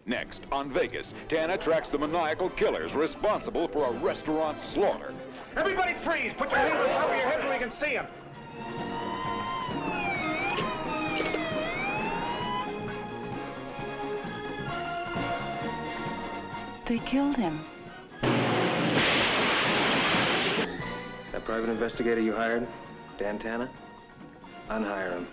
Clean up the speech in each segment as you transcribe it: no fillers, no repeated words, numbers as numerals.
Next, on Vegas, Tanna tracks the maniacal killers responsible for a restaurant slaughter. Everybody freeze! Put your hands on top of your head so we can see them. They killed him. That private investigator you hired, Dan Tanna, unhire him.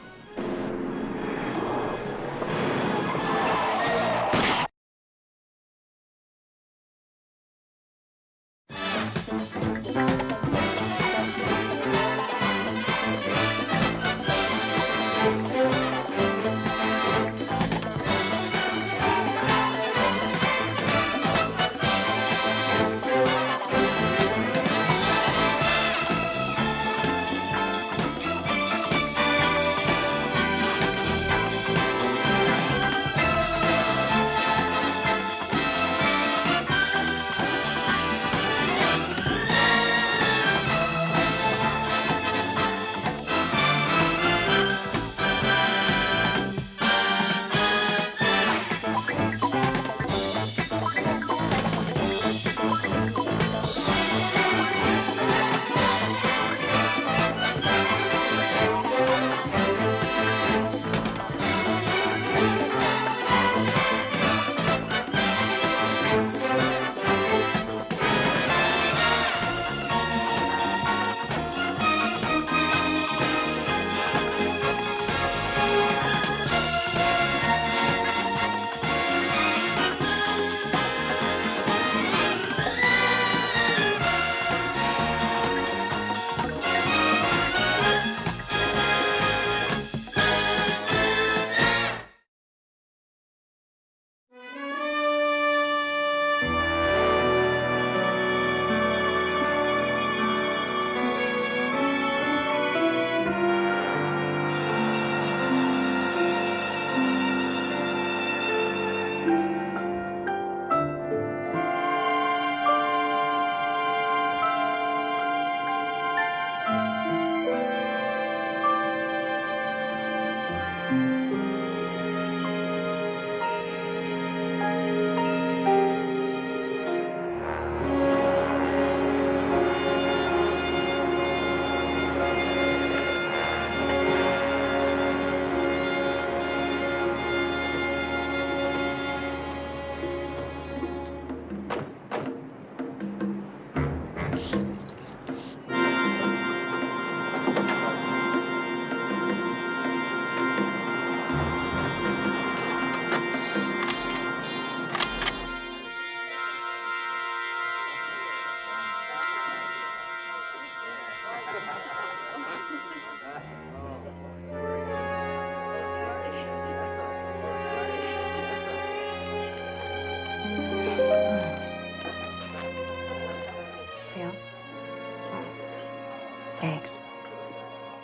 Thanks.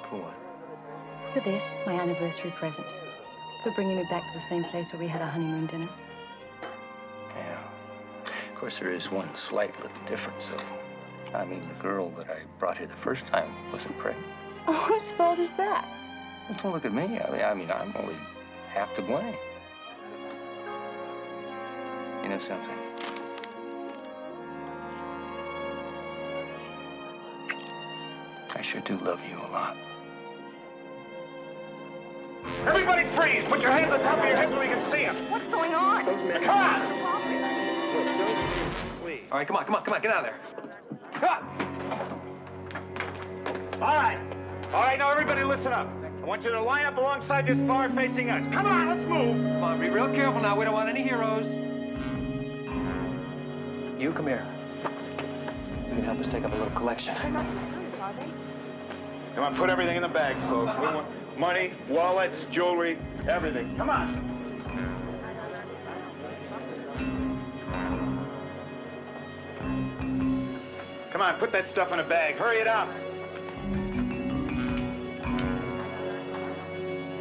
For what? For this, my anniversary present. For bringing me back to the same place where we had our honeymoon dinner. Yeah. Of course, there is one slight little difference, though. I mean, the girl that I brought here the first time wasn't pregnant. Oh, whose fault is that? Well, don't look at me. I mean, I'm only half to blame. You know something? I sure do love you a lot. Everybody freeze! Put your hands on top of your head so we can see them. What's going on? Come on! All right, come on, get out of there. All right, now everybody listen up. I want you to line up alongside this bar facing us. Come on, let's move. Come on, be real careful now. We don't want any heroes. You, come here. You can help us take up a little collection. Come on, put everything in the bag, folks. We want money, wallets, jewelry, everything. Come on. Come on, put that stuff in a bag. Hurry it up.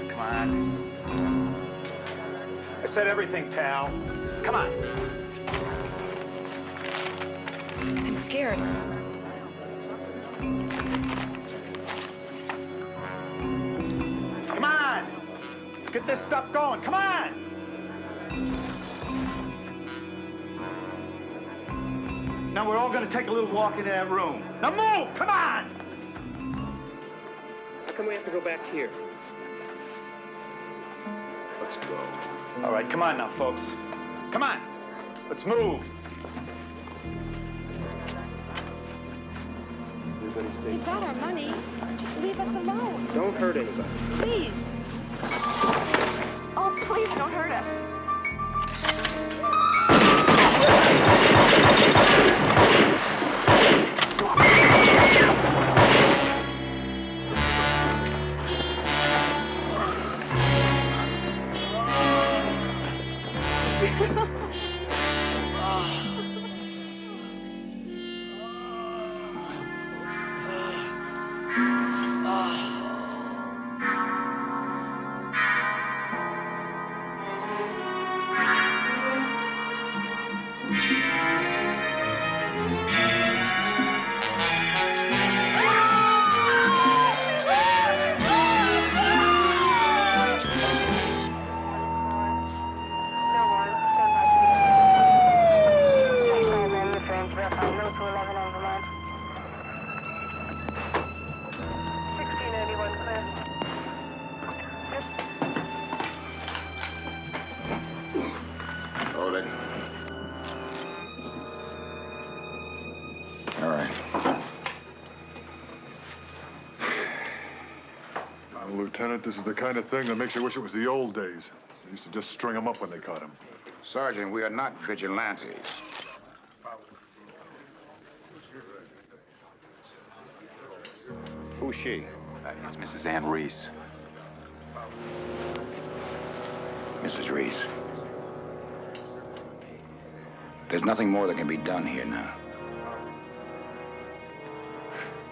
Come on. I said everything, pal. Come on. I'm scared. Come on. Let's get this stuff going. Come on. Now we're all gonna take a little walk into that room. Now move! Come on! How come we have to go back here? Let's go. All right, come on now, folks. Come on. Let's move. We've got our money. Just leave us alone. Don't hurt anybody. Please. Oh, please don't hurt us. Hold it. All right. Lieutenant, this is the kind of thing that makes you wish it was the old days. They used to just string them up when they caught him. Sergeant, we are not vigilantes. Who's she? It's Mrs. Ann Reese. Mrs. Reese. There's nothing more that can be done here now.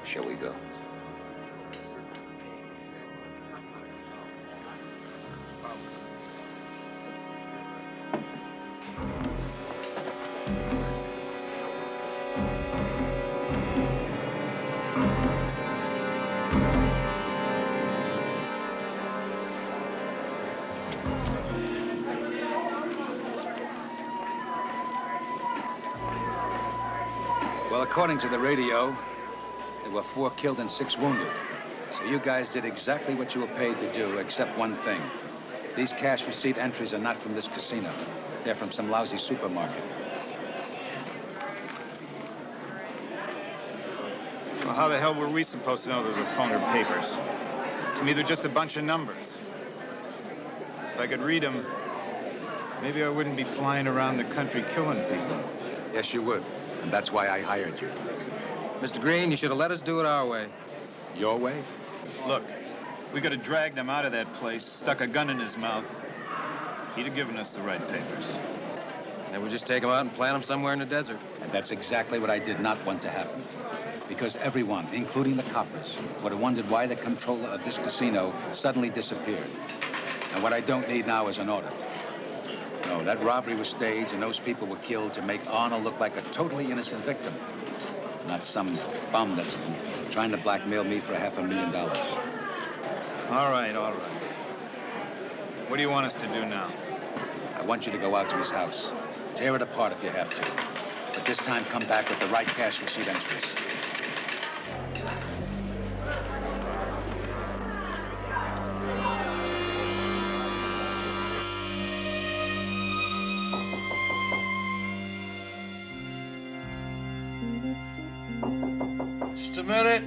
Shall we go? Well, according to the radio, there were 4 killed and 6 wounded. So you guys did exactly what you were paid to do, except one thing. These cash receipt entries are not from this casino. They're from some lousy supermarket. Well, how the hell were we supposed to know those were phone or papers? To me, they're just a bunch of numbers. If I could read them, maybe I wouldn't be flying around the country killing people. Yes, you would. And that's why I hired you. Mr. Green, you should have let us do it our way. Your way? Look, we could have dragged him out of that place, stuck a gun in his mouth. He'd have given us the right papers. Then we just take him out and plant him somewhere in the desert. And that's exactly what I did not want to happen. Because everyone, including the coppers, would have wondered why the controller of this casino suddenly disappeared. And what I don't need now is an audit. No, that robbery was staged and those people were killed to make Arnold look like a totally innocent victim. Not some bum that's trying to blackmail me for $500,000. All right, all right. What do you want us to do now? I want you to go out to his house. Tear it apart if you have to. But this time come back with the right cash receipt entries. Just a minute.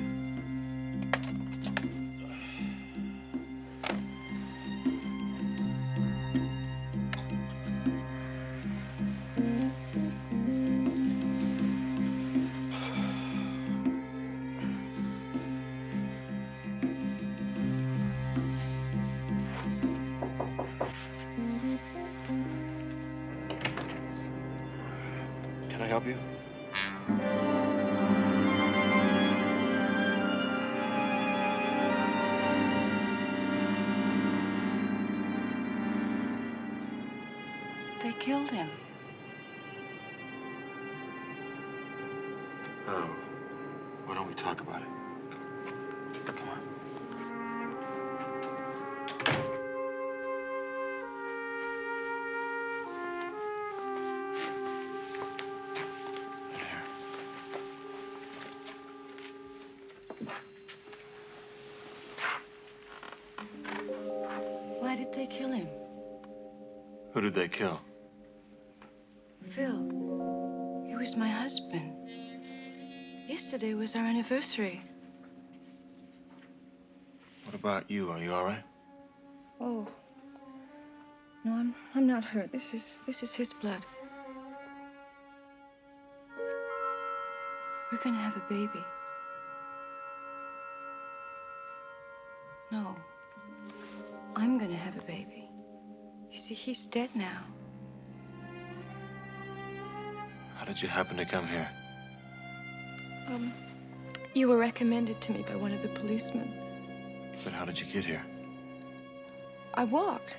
Can I help you? They killed him. Oh. Why don't we talk about it? Come on. There. Why did they kill him? Who did they kill? Phil. He was my husband. Yesterday was our anniversary. What about you? Are you all right? Oh. No, I'm not hurt. This is his blood. We're gonna have a baby. No. I'm gonna have a baby. You see, he's dead now. How did you happen to come here? You were recommended to me by one of the policemen. But how did you get here? I walked.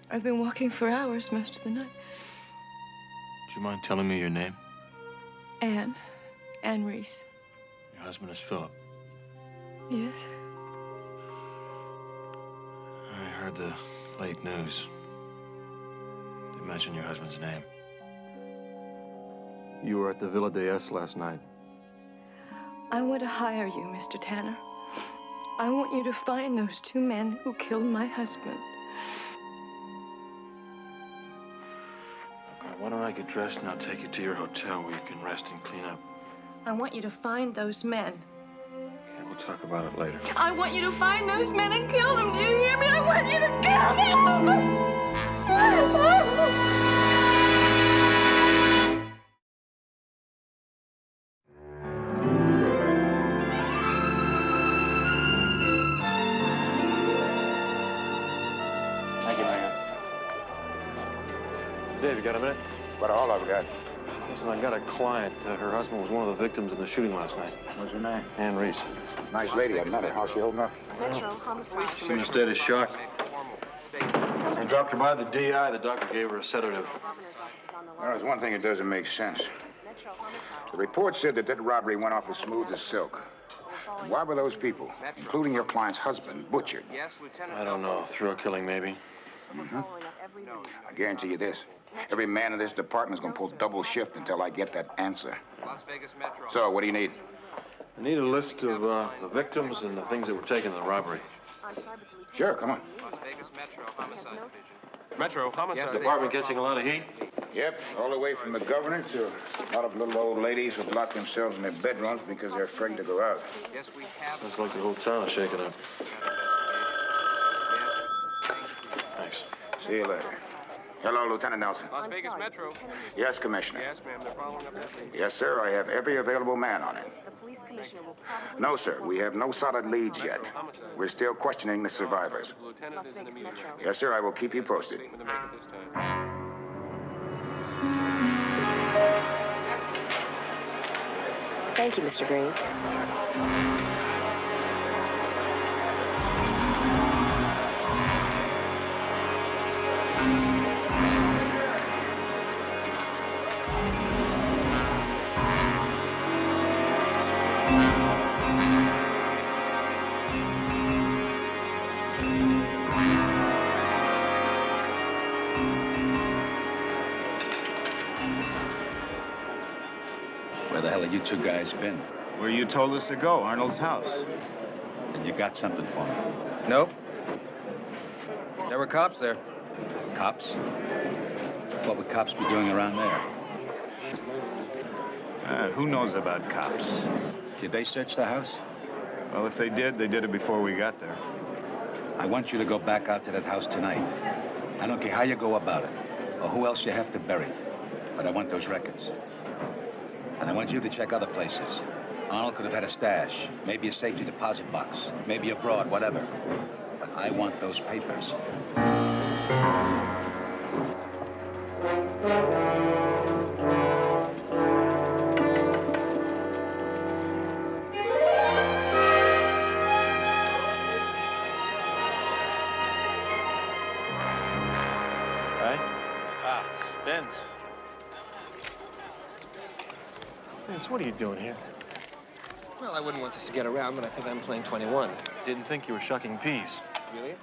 I've been walking for hours most of the night. Do you mind telling me your name? Anne Reese. Your husband is Philip. Yes? I heard the late news. They mentioned your husband's name. You were at the Villa d'Es last night. I want to hire you, Mr. Tanner. I want you to find those two men who killed my husband. Okay, why don't I get dressed and I'll take you to your hotel where you can rest and clean up. I want you to find those men. Okay, we'll talk about it later. I want you to find those men and kill them. Do you hear me? I want you to kill them. Thank you, man. Dave, you got a minute? What all I've got. Listen, I got a client. Her husband was one of the victims in the shooting last night. What's her name? Anne Reese. Nice lady. I've met her. How's she holding up? Metro homicide. She's in a state of shock. I dropped her by the DI. The doctor gave her a sedative. Well, there's one thing that doesn't make sense. The report said that robbery went off as smooth as silk. Why were those people, including your client's husband, butchered? I don't know. Thrill killing, maybe. I guarantee you this. Every man in this department is going to pull double shift until I get that answer. So, what do you need? I need a list of the victims and the things that were taken in the robbery. Sure, come on. Metro homicide. Department catching a lot of heat? Yep, all the way from the governor to a lot of little old ladies who lock themselves in their bedrooms because they're afraid to go out. Looks like the whole town is shaking up. Thanks. See you later. Hello, Lieutenant Nelson. Las Vegas Metro. Yes, Commissioner. Yes, ma'am. They're following up that. Yes, sir. I have every available man on it. The police commissioner will probably... No, sir. We have no solid leads yet. We're still questioning the survivors. Lieutenant is in the meeting. Yes, sir. I will keep you posted. With the maker this time. Thank you, Mr. Green. Where the hell have you two guys been? Where you told us to go, Arnold's house. And you got something for me? Nope. There were cops there. Cops? What would cops be doing around there? Who knows about cops? Did they search the house? Well, if they did it before we got there. I want you to go back out to that house tonight. I don't care how you go about it, or who else you have to bury, but I want those records. And I want you to check other places. Arnold could have had a stash, maybe a safety deposit box, maybe abroad, whatever. But I want those papers. Vince. Vince, what are you doing here? Well, I wouldn't want us to get around, but I think I'm playing 21. Didn't think you were shucking peas. Really?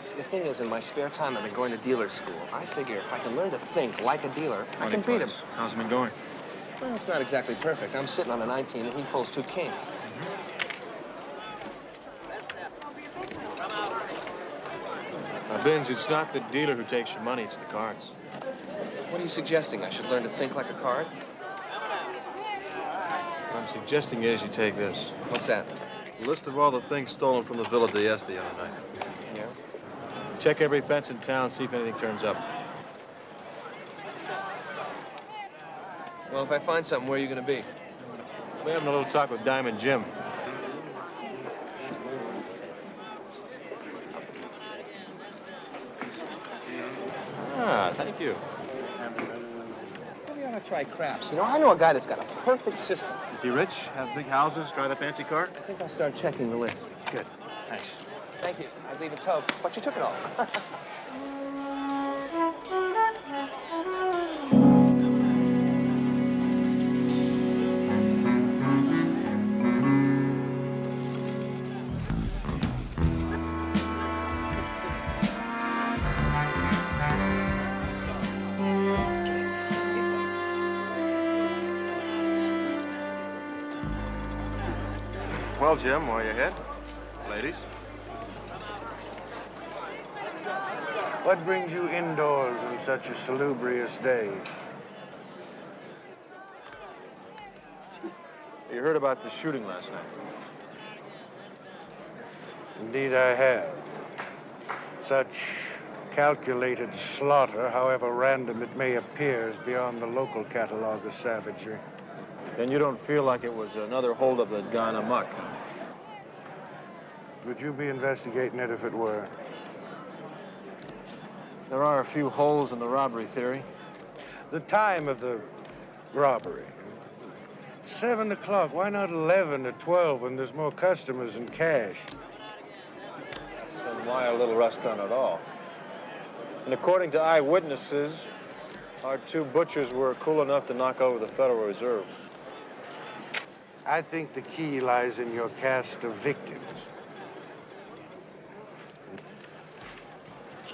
See, the thing is, in my spare time, I've been going to dealer school. I figure if I can learn to think like a dealer, I can beat him. How's it been going? Well, it's not exactly perfect. I'm sitting on a 19, and he pulls 2 kings. Binge, it's not the dealer who takes your money, it's the cards. What are you suggesting? I should learn to think like a card? What I'm suggesting is you take this. What's that? A list of all the things stolen from the Villa d'Este the other night. Yeah? Check every fence in town, see if anything turns up. Well, if I find something, where are you going to be? We're having a little talk with Diamond Jim. Ah, thank you. Maybe I ought to try craps. You know, I know a guy that's got a perfect system. Is he rich? Have big houses? Drive a fancy car? I think I'll start checking the list. Good. Thanks. Thank you. I'd leave a tub, but you took it all. Well, Jim, while you're ahead, ladies. What brings you indoors on such a salubrious day? You heard about the shooting last night? Indeed, I have. Such calculated slaughter, however random it may appear, is beyond the local catalog of savagery. Then you don't feel like it was another holdup that gone amok? Would you be investigating it if it were? There are a few holes in the robbery theory. The time of the robbery. 7 o'clock. Why not 11 or 12 when there's more customers and cash? Then why a little restaurant at all? And according to eyewitnesses, our two butchers were cool enough to knock over the Federal Reserve. I think the key lies in your cast of victims.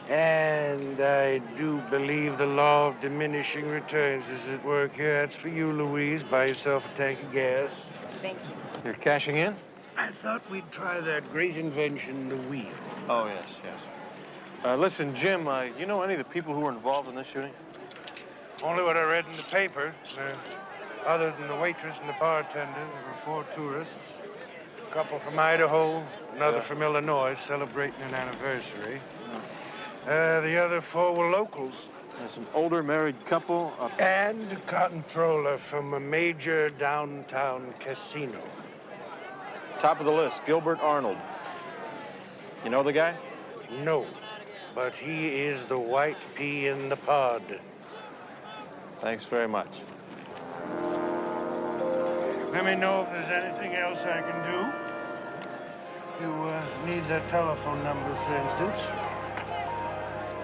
And I do believe the law of diminishing returns is at work here. That's for you, Louise. Buy yourself a tank of gas. Thank you. You're cashing in? I thought we'd try that great invention, the wheel. Oh, yes, yes. Listen, Jim, you know any of the people who were involved in this shooting? Only what I read in the paper. Other than the waitress and the bartender, there were 4 tourists. A couple from Idaho, another from Illinois, celebrating an anniversary. The other 4 were locals. There's an older married couple. And a controller from a major downtown casino. Top of the list, Gilbert Arnold. You know the guy? No, but he is the white pea in the pod. Thanks very much. Let me know if there's anything else I can do. You need that telephone number, for instance.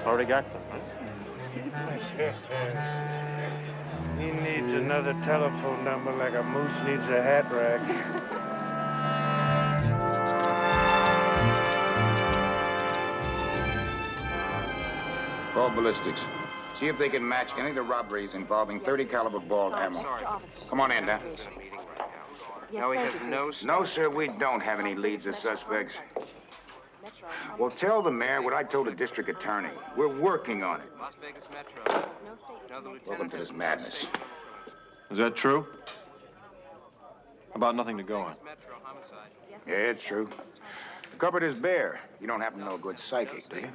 Already got them, huh? He needs another telephone number like a moose needs a hat rack. Call ballistics. See if they can match any of the robberies involving .30 caliber ball ammo. Come on in, Dan. No, he has no... No, sir, we don't have any leads or suspects. Well, tell the mayor what I told the district attorney. We're working on it. Las Vegas Metro. Welcome to this madness. Is that true? About nothing to go on. Yeah, it's true. The cupboard is bare. You don't happen to know a good psychic, do you?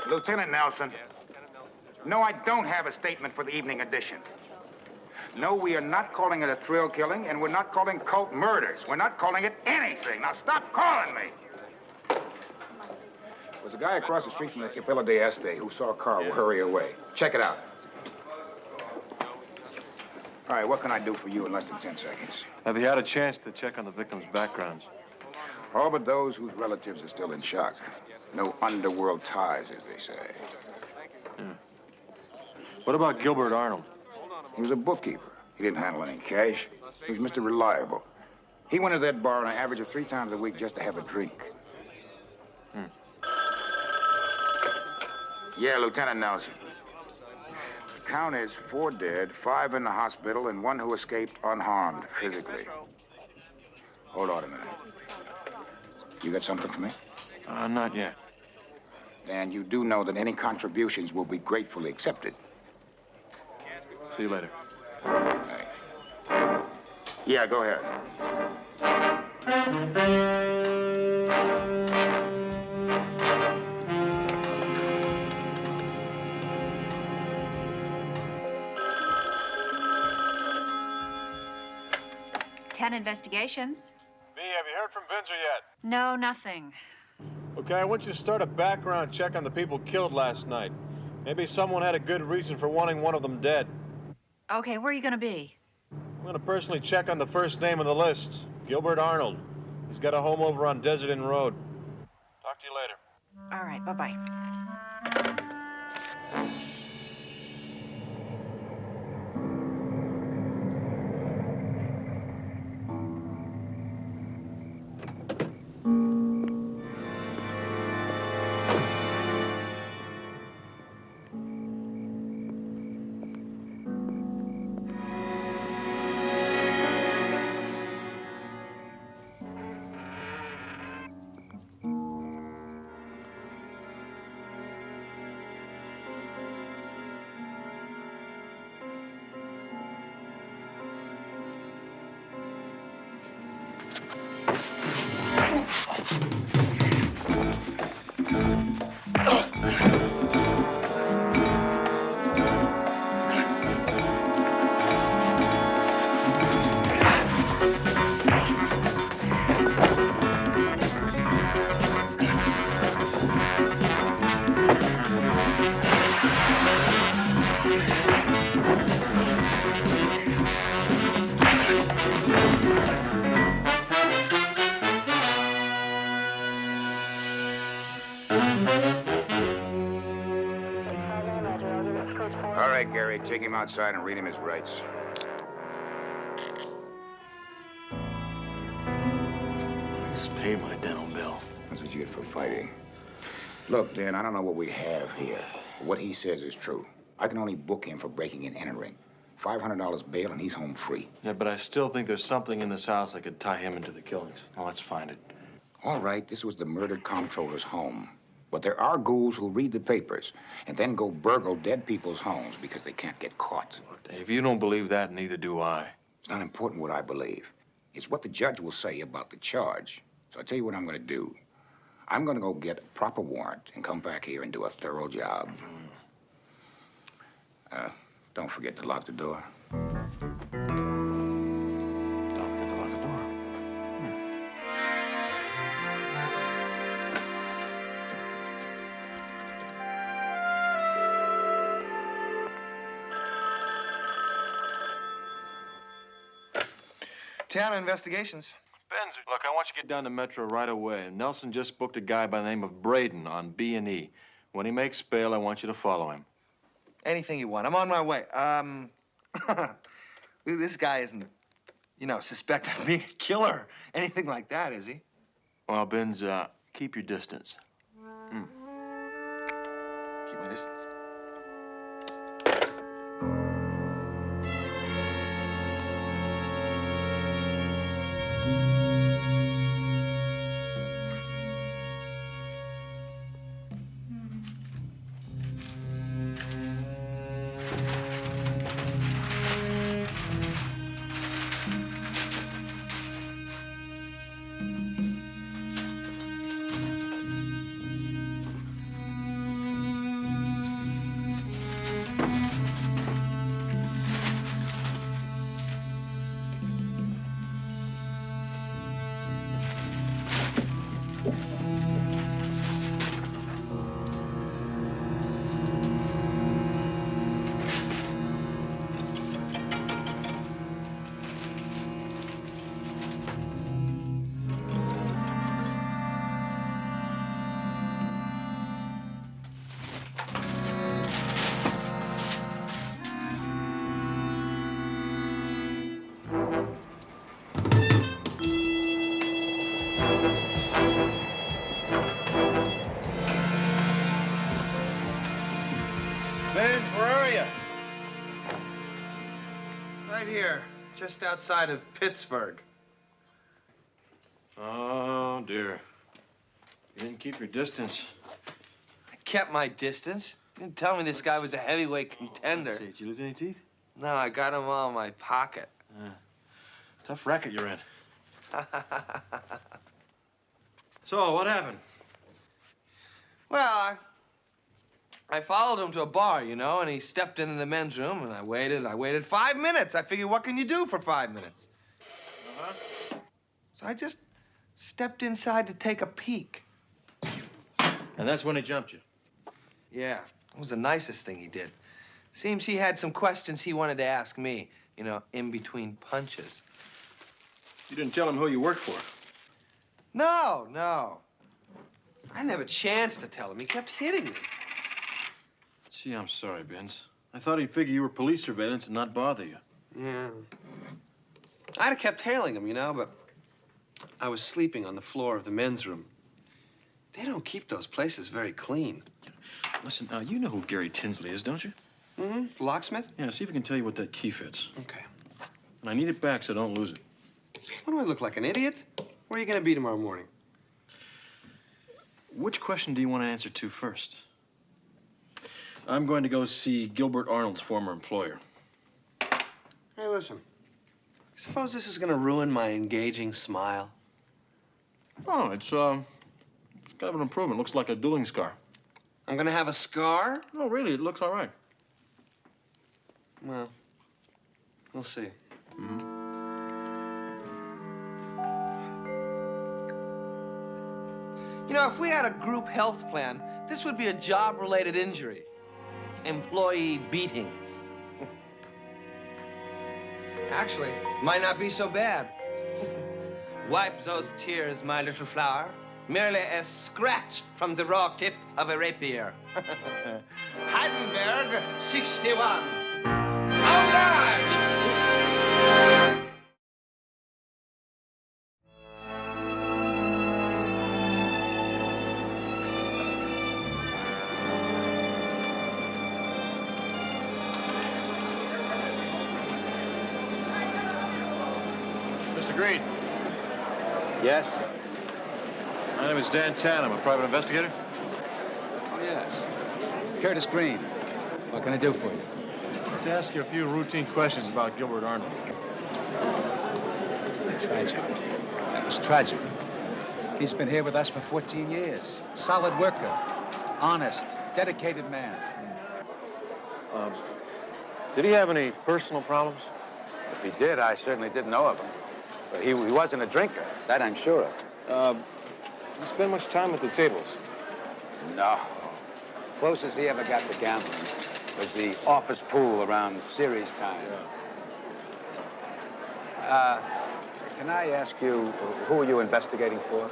Lieutenant Nelson. No, I don't have a statement for the evening edition. No, we are not calling it a thrill killing, and we're not calling cult murders. We're not calling it anything. Now, stop calling me. There's a guy across the street from the Villa d'Este who saw a car hurry away. Check it out. All right, what can I do for you in less than 10 seconds? Have you had a chance to check on the victims' backgrounds? All but those whose relatives are still in shock. No underworld ties, as they say. Yeah. What about Gilbert Arnold? He was a bookkeeper. He didn't handle any cash. He was Mr. Reliable. He went to that bar on an average of 3 times a week just to have a drink. Yeah, Lieutenant Nelson. The count is 4 dead, 5 in the hospital, and 1 who escaped unharmed physically. Hold on a minute. You got something for me? Not yet. And you do know that any contributions will be gratefully accepted. See you later. Thanks. Yeah, go ahead. Tanna Investigations. V, have you heard from Binzer yet? No, nothing. Okay, I want you to start a background check on the people killed last night. Maybe someone had a good reason for wanting one of them dead. Okay, where are you going to be? I'm going to personally check on the first name on the list, Gilbert Arnold. He's got a home over on Desert Inn Road. Talk to you later. All right, bye-bye. All right, Gary, take him outside and read him his rights. I just paid my dental bill. That's what you get for fighting. Look, Dan, I don't know what we have here. What he says is true. I can only book him for breaking and entering. $500 bail and he's home free. Yeah, but I still think there's something in this house that could tie him into the killings. Well, let's find it. All right, this was the murdered comptroller's home. But there are ghouls who read the papers and then go burgle dead people's homes because they can't get caught. Look, Dave, you don't believe that, neither do I. It's not important what I believe. It's what the judge will say about the charge. So I tell you what I'm going to do. I'm going to go get a proper warrant and come back here and do a thorough job. Don't forget to lock the door. Don't forget to lock the door. Tanna Investigations. Benzer, look, I want you to get down to Metro right away. Nelson just booked a guy by the name of Braden on B&E. When he makes bail, I want you to follow him. Anything you want. I'm on my way. This guy isn't, suspected of being a killer. Anything like that, is he? Well, Benz, keep your distance. Keep my distance. Benz, where are you? Right here, just outside of Pittsburgh. Oh, dear. You didn't keep your distance. I kept my distance. You didn't tell me this guy was a heavyweight contender. Let's see, did you lose any teeth? No, I got them all in my pocket. Tough racket you're in. So, what happened? Well, I followed him to a bar, you know, and he stepped into the men's room, and I waited 5 minutes. I figured, what can you do for 5 minutes? Uh-huh. So I just stepped inside to take a peek. And that's when he jumped you? Yeah, it was the nicest thing he did. Seems he had some questions he wanted to ask me, you know, in between punches. You didn't tell him who you worked for? No, no. I didn't have a chance to tell him. He kept hitting me. Gee, I'm sorry, Benz. I thought he'd figure you were police surveillance and not bother you. Yeah. I'd have kept hailing him, you know, but I was sleeping on the floor of the men's room. They don't keep those places very clean. Listen, you know who Gary Tinsley is, don't you? Mm-hmm. Locksmith? Yeah, see if he can tell you what that key fits. Okay. And I need it back so don't lose it. What do I look like, an idiot? Where are you gonna be tomorrow morning? Which question do you want to answer to first? I'm going to go see Gilbert Arnold's former employer. Hey, listen. Suppose this is gonna ruin my engaging smile? Oh, it's kind of an improvement. Looks like a dueling scar. I'm gonna have a scar? No, really, it looks all right. Well, we'll see. Mm-hmm. You know, if we had a group health plan, this would be a job-related injury. Employee beating. Actually, might not be so bad. Wipe those tears, my little flower. Merely a scratch from the raw tip of a rapier. Heidelberg, 61. On guard! Mr. Green. Yes? My name is Dan Tanna. I'm a private investigator. Oh, yes. Curtis Green. What can I do for you? I'd like to ask you a few routine questions about Gilbert Arnold. Tragic. That was tragic. He's been here with us for 14 years. Solid worker. Honest. Dedicated man. Did he have any personal problems? If he did, I certainly didn't know of him. But he wasn't a drinker. That I'm sure of. Did you spend much time at the tables? No. Closest he ever got to gambling was the office pool around series time. Can I ask you, who are you investigating for?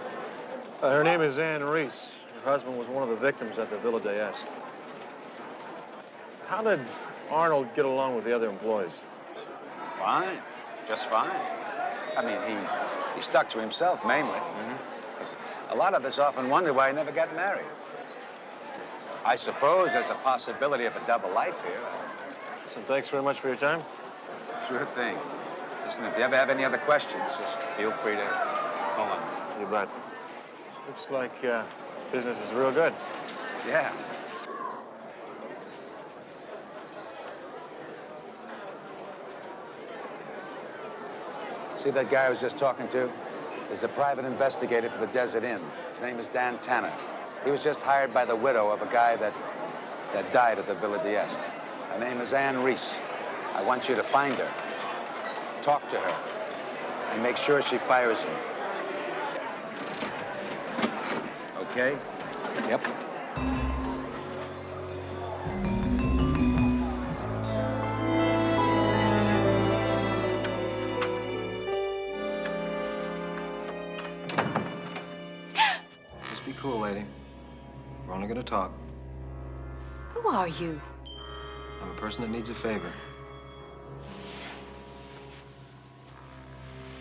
Her name is Ann Reese. Her husband was one of the victims at the Villa d'Este. How did Arnold get along with the other employees? Fine. Just fine. I mean, he stuck to himself, mainly. A lot of us often wonder why he never got married. I suppose there's a possibility of a double life here. Listen, thanks very much for your time. Sure thing. Listen, if you ever have any other questions, just feel free to call on me. You bet. Looks like business is real good. Yeah. See that guy I was just talking to? He's a private investigator for the Desert Inn. His name is Dan Tanna. He was just hired by the widow of a guy that died at the Villa d'Este. Her name is Ann Reese. I want you to find her, talk to her, and make sure she fires him. Okay? Yep. Just be cool, lady. We're only gonna talk. Who are you? I'm a person that needs a favor.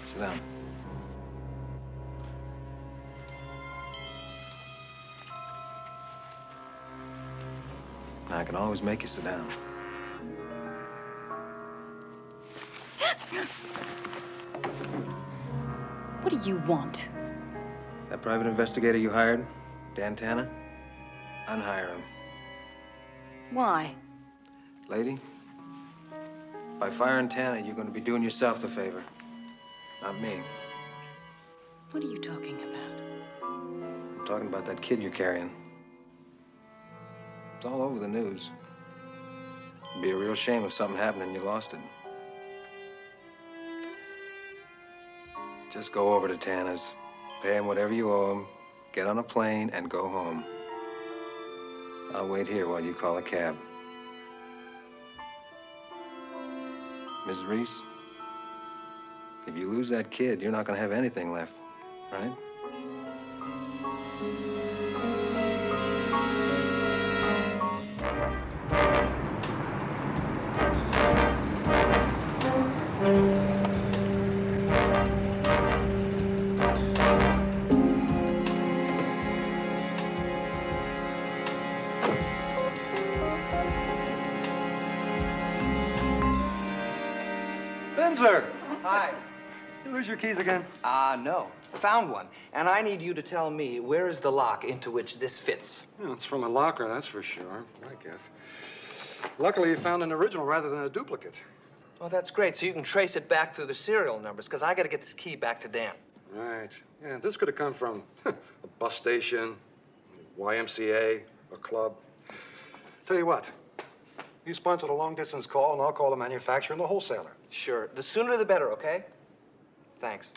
Sit down. Now, I can always make you sit down. What do you want? That private investigator you hired, Dan Tanna, unhire him. Why? Lady, by firing Tanna, you're going to be doing yourself the favor, not me. What are you talking about? I'm talking about that kid you're carrying. It's all over the news. It'd be a real shame if something happened and you lost it. Just go over to Tanner's, pay him whatever you owe him, get on a plane, and go home. I'll wait here while you call a cab. Mrs. Reese, if you lose that kid, you're not going to have anything left, right? Binzer! Hi. You lose your keys again? No. Found one. And I need you to tell me where is the lock into which this fits. Well, it's from a locker, that's for sure, I guess. Luckily, you found an original rather than a duplicate. Well, that's great. So you can trace it back through the serial numbers, because I got to get this key back to Dan. Right. Yeah, this could have come from a bus station, YMCA, a club. Tell you what, you sponsor the long-distance call, and I'll call the manufacturer and the wholesaler. Sure. The sooner the better, okay? Thanks.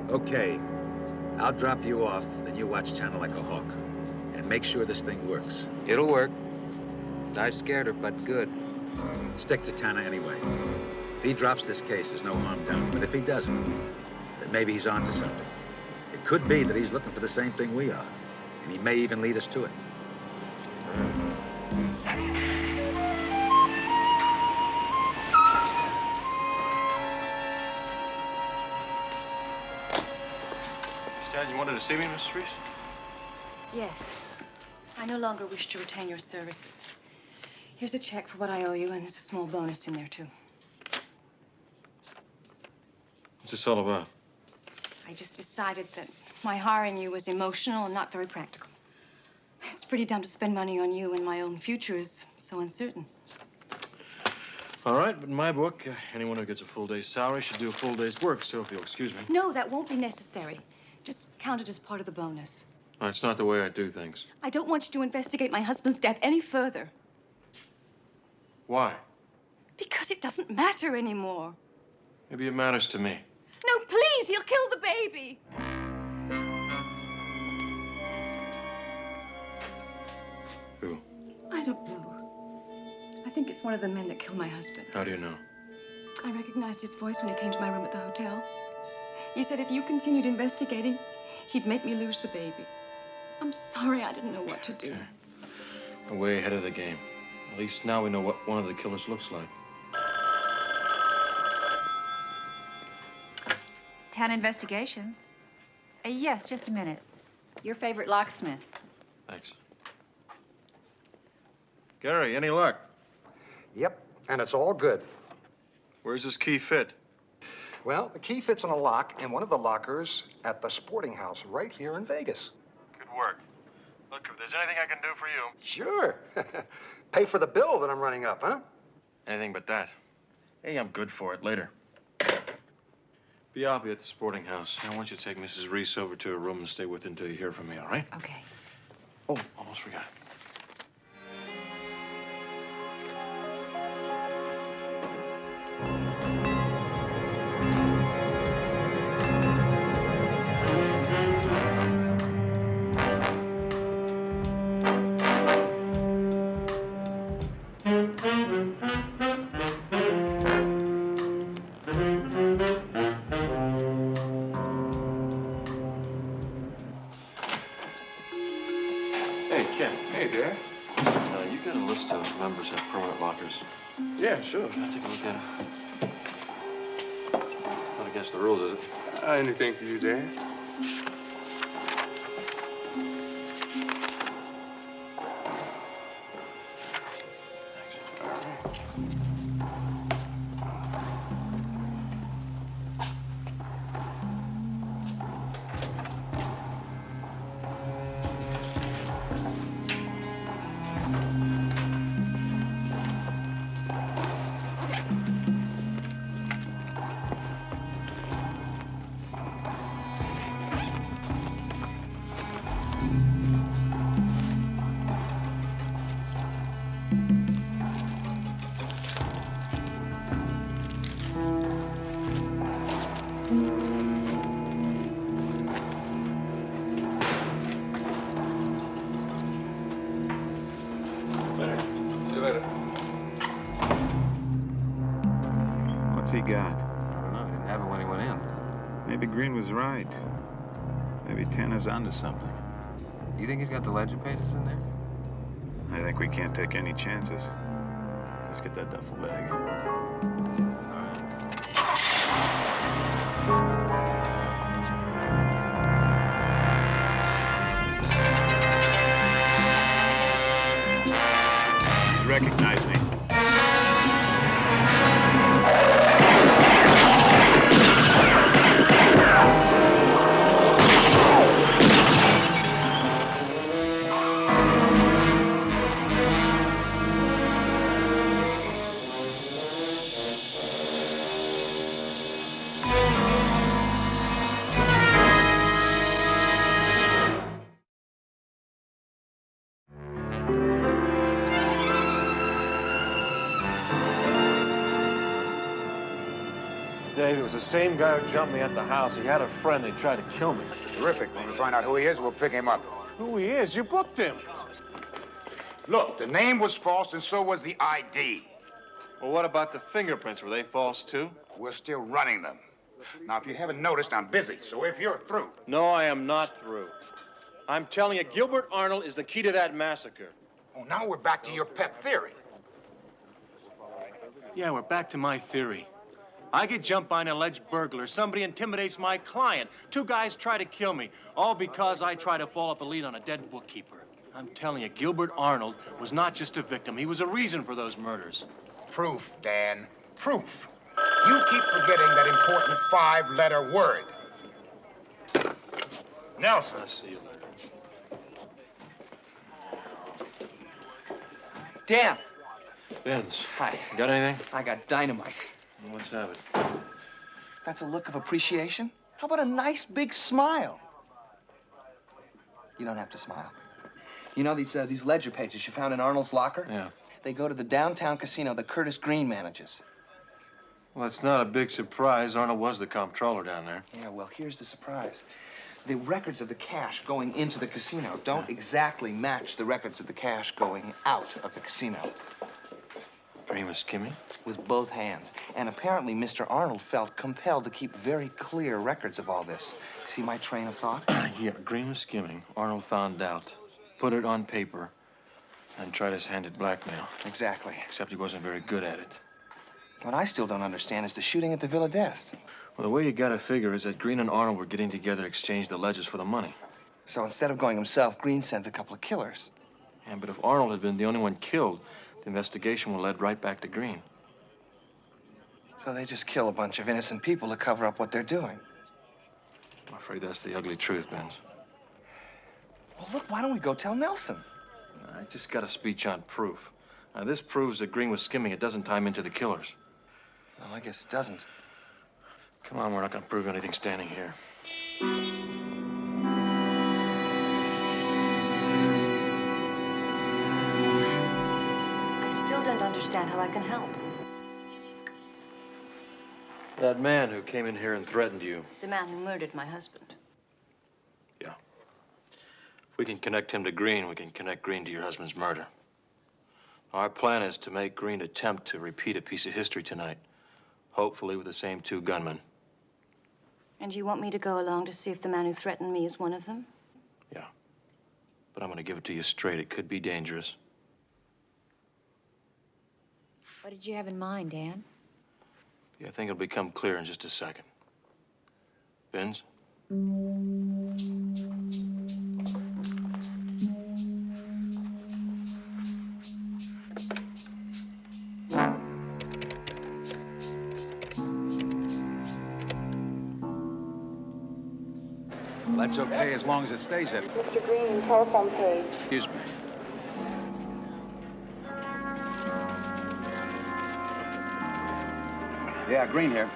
Okay, I'll drop you off, then you watch Tanner like a hawk. And make sure this thing works. It'll work. I scared her, but good. Stick to Tanner anyway. If he drops this case, there's no harm done. But if he doesn't, then maybe he's onto something. It could be that he's looking for the same thing we are. And he may even lead us to it. Stan, you wanted to see me, Mrs. Reese? Yes. I no longer wish to retain your services. Here's a check for what I owe you, and there's a small bonus in there, too. What's this all about? I just decided that my hiring you was emotional and not very practical. It's pretty dumb to spend money on you when my own future is so uncertain. All right, but in my book, anyone who gets a full day's salary should do a full day's work, so if you'll excuse me. No, that won't be necessary. Just count it as part of the bonus. That's not the way I do things. I don't want you to investigate my husband's death any further. Why? Because it doesn't matter anymore. Maybe it matters to me. No, please, he'll kill the baby. Who? I don't know. I think it's one of the men that killed my husband. How do you know? I recognized his voice when he came to my room at the hotel. He said if you continued investigating, he'd make me lose the baby. I'm sorry, I didn't know what to do. We're way ahead of the game. At least now we know what one of the killers looks like. Tanna Investigations. Yes, just a minute. Your favorite locksmith. Thanks. Gary, any luck? Yep, and it's all good. Where's this key fit? Well, the key fits in a lock in one of the lockers at the sporting house right here in Vegas. Good work. Look, if there's anything I can do for you... Sure. Pay for the bill that I'm running up, huh? Anything but that. Hey, I'm good for it. Later. I'll be at the sporting house. I want you to take Mrs. Reese over to her room and stay with her until you hear from me, all right? Okay. Oh, almost forgot. You got a list of members have permanent lockers. Yeah, sure. Can I take a look at it? Want to against the rules, is it? Anything for you, Dan. What's he got? I don't know. He didn't have it when he went in. Maybe Green was right. Maybe Tanner's onto something. You think he's got the ledger pages in there? I think we can't take any chances. Let's get that duffel bag. He recognized me. Dave, it was the same guy who jumped me at the house. He had a friend. They tried to kill me. Terrific. When we find out who he is, we'll pick him up. Who he is? You booked him. Look, the name was false, and so was the ID. Well, what about the fingerprints? Were they false, too? We're still running them. Now, if you haven't noticed, I'm busy, so if you're through... No, I am not through. I'm telling you, Gilbert Arnold is the key to that massacre. Oh, now we're back to your pet theory. Yeah, we're back to my theory. I get jumped by an alleged burglar. Somebody intimidates my client. Two guys try to kill me, all because I try to follow up a lead on a dead bookkeeper. I'm telling you, Gilbert Arnold was not just a victim. He was a reason for those murders. Proof, Dan. Proof. You keep forgetting that important 5-letter word. Nelson. I'll see you later. Dan. Benz. Hi. Got anything? I got dynamite. Let's have it. That's a look of appreciation? How about a nice big smile? You don't have to smile. You know these ledger pages you found in Arnold's locker? Yeah. They go to the downtown casino that Curtis Green manages. Well, it's not a big surprise. Arnold was the comptroller down there. Yeah, well, here's the surprise. The records of the cash going into the casino don't exactly match the records of the cash going out of the casino. Green was skimming? With both hands. And apparently, Mr. Arnold felt compelled to keep very clear records of all this. See my train of thought? Yeah, Green was skimming. Arnold found out, put it on paper, and tried his hand at blackmail. Exactly. Except he wasn't very good at it. What I still don't understand is the shooting at the Villa d'Este. Well, the way you gotta figure is that Green and Arnold were getting together to exchange the ledgers for the money. So instead of going himself, Green sends a couple of killers. Yeah, but if Arnold had been the only one killed, the investigation would lead right back to Green. So they just kill a bunch of innocent people to cover up what they're doing. I'm afraid that's the ugly truth, Benz. Well, look, why don't we go tell Nelson? I just got a speech on proof. Now, this proves that Green was skimming. It doesn't tie him into the killers. Well, I guess it doesn't. Come on, we're not gonna prove anything standing here. I still don't understand how I can help. That man who came in here and threatened you. The man who murdered my husband. Yeah. If we can connect him to Green, we can connect Green to your husband's murder. Our plan is to make Green attempt to repeat a piece of history tonight, hopefully with the same two gunmen. And you want me to go along to see if the man who threatened me is one of them? Yeah. But I'm gonna give it to you straight. It could be dangerous. What did you have in mind, Dan? Yeah, I think it'll become clear in just a second. Spins. Well, that's okay as long as it stays there. Mr. Green, telephone page. Excuse me. Yeah, Green here.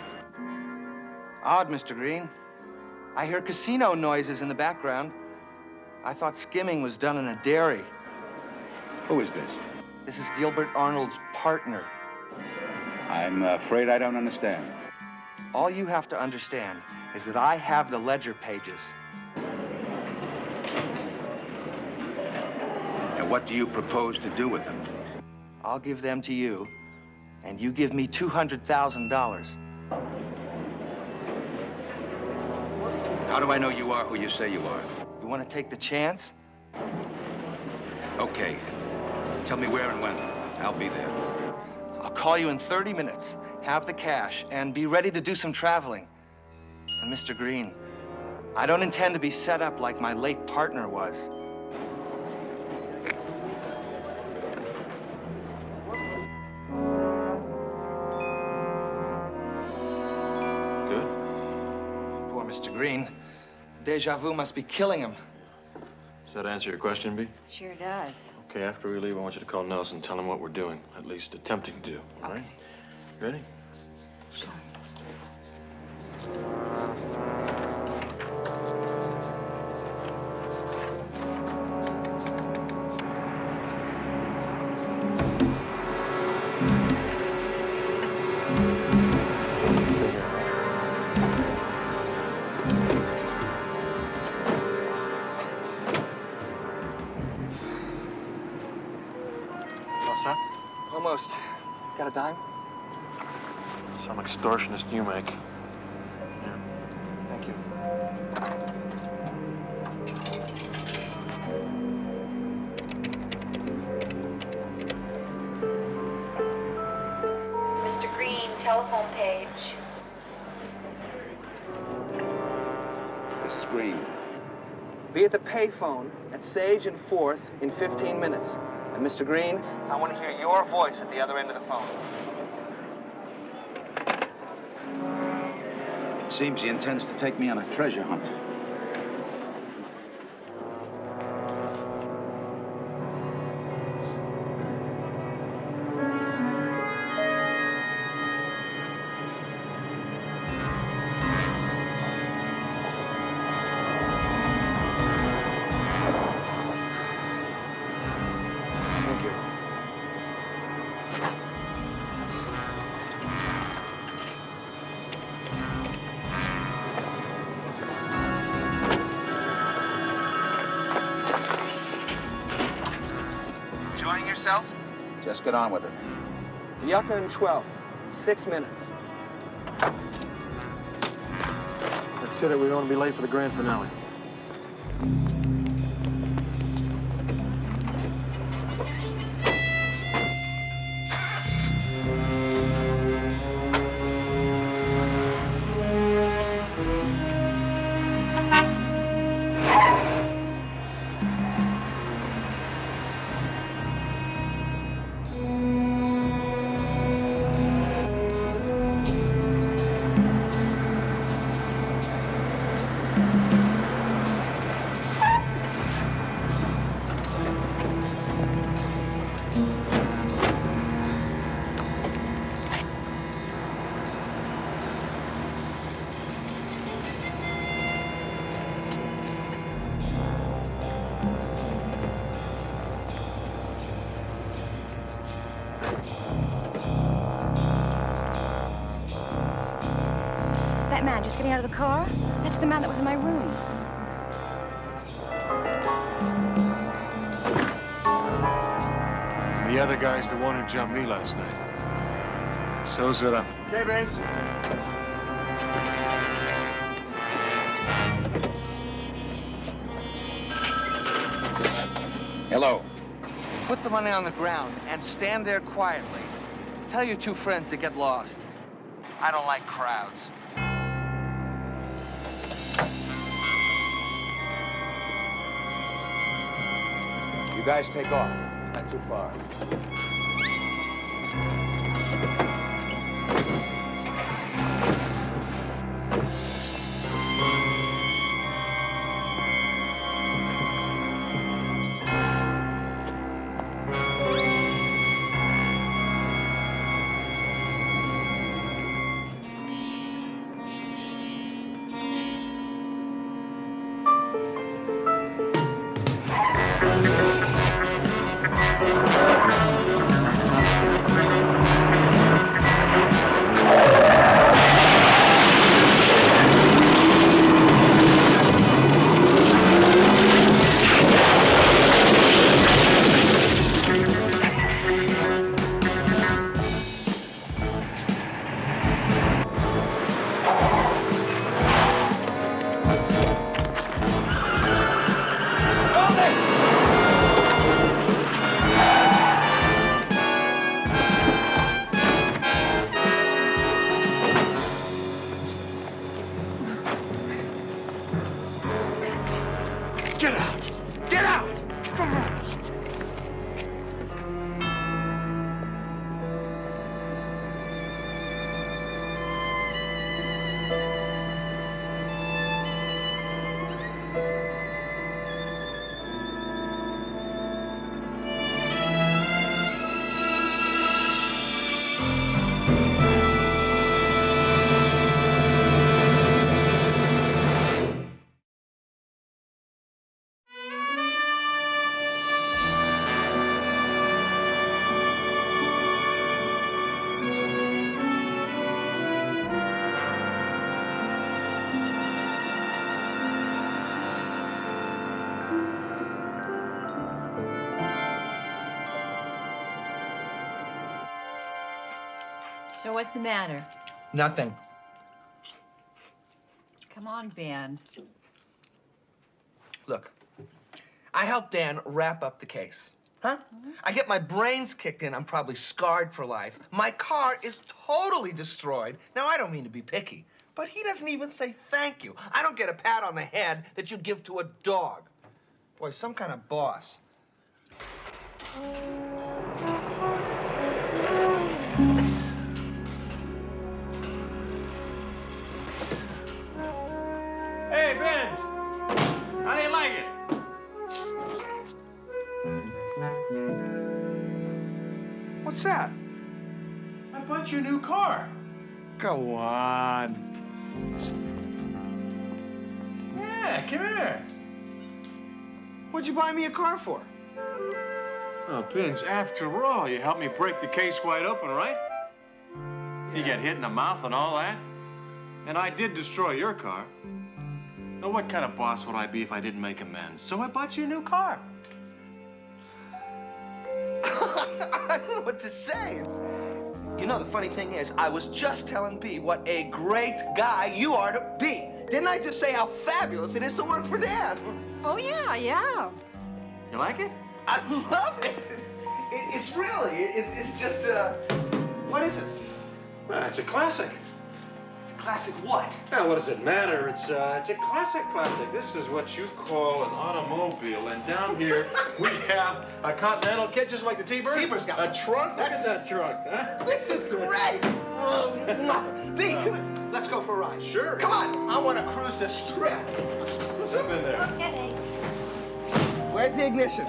Odd, Mr. Green. I hear casino noises in the background. I thought skimming was done in a dairy. Who is this? This is Gilbert Arnold's partner. I'm afraid I don't understand. All you have to understand is that I have the ledger pages. And what do you propose to do with them? I'll give them to you, and you give me $200,000. How do I know you are who you say you are? You want to take the chance? Okay. Tell me where and when. I'll be there. I'll call you in 30 minutes. Have the cash, and be ready to do some traveling. And Mr. Green, I don't intend to be set up like my late partner was. Good. Poor Mr. Green. Deja vu must be killing him. Does that answer your question, B? Sure does. Okay, after we leave, I want you to call Nelson and tell him what we're doing. At least attempting to do, all right? Ready? Sure. What's that? Almost. Got a dime? Some extortionist you make. Yeah. Thank you. Mr. Green, telephone page. This is Green. Be at the payphone at Sage and 4th in 15 minutes. And Mr. Green, I want to hear your voice at the other end of the phone. It seems he intends to take me on a treasure hunt. Thank you. Enjoying yourself? Just get on with it. Yucca and 12th, 6 minutes. Consider we don't want to be late for the grand finale. That man just getting out of the car? That's the man that was in my room. The other guy's the one who jumped me last night. And so's it up. Okay, Baines. Hello. Put the money on the ground and stand there quietly. Tell your two friends to get lost. I don't like crowds. You guys take off. Not too far. Get out! Get out! So what's the matter? Nothing. Come on, Ben. Look, I helped Dan wrap up the case. Huh? I get my brains kicked in. I'm probably scarred for life. My car is totally destroyed. Now, I don't mean to be picky, but he doesn't even say thank you. I don't get a pat on the head that you'd give to a dog. Boy, some kind of boss. Hey, Benz! How do you like it? What's that? I bought you a new car. Go on. Yeah, come here. What'd you buy me a car for? Oh, Benz, after all, you helped me break the case wide open, right? You get hit in the mouth and all that. And I did destroy your car. Now, what kind of boss would I be if I didn't make amends? So I bought you a new car. I don't know what to say. You know, the funny thing is, I was just telling B what a great guy you are to be. Didn't I just say how fabulous it is to work for Dan? Oh, yeah, yeah. You like it? I love it. It's really, it's just, what is it? Well, it's a classic. Classic what? Now, what does it matter? It's a classic. This is what you call an automobile. And down here, we have a Continental kit, just like the T-Bird. T-Bird's got a trunk. Look at that trunk, huh? This is great. B, come in. Let's go for a ride. Sure. Come on. I want to cruise the strip. Step in there. Okay. Where's the ignition?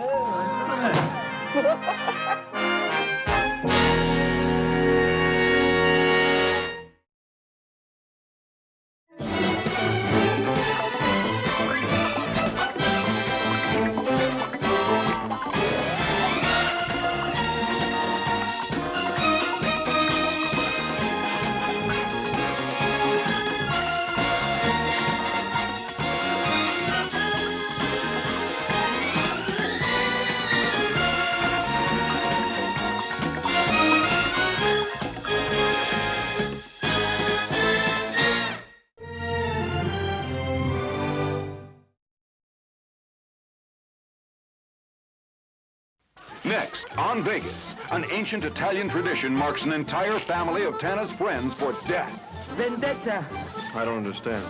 Next, on Vegas, an ancient Italian tradition marks an entire family of Tanna's friends for death. Vendetta. I don't understand.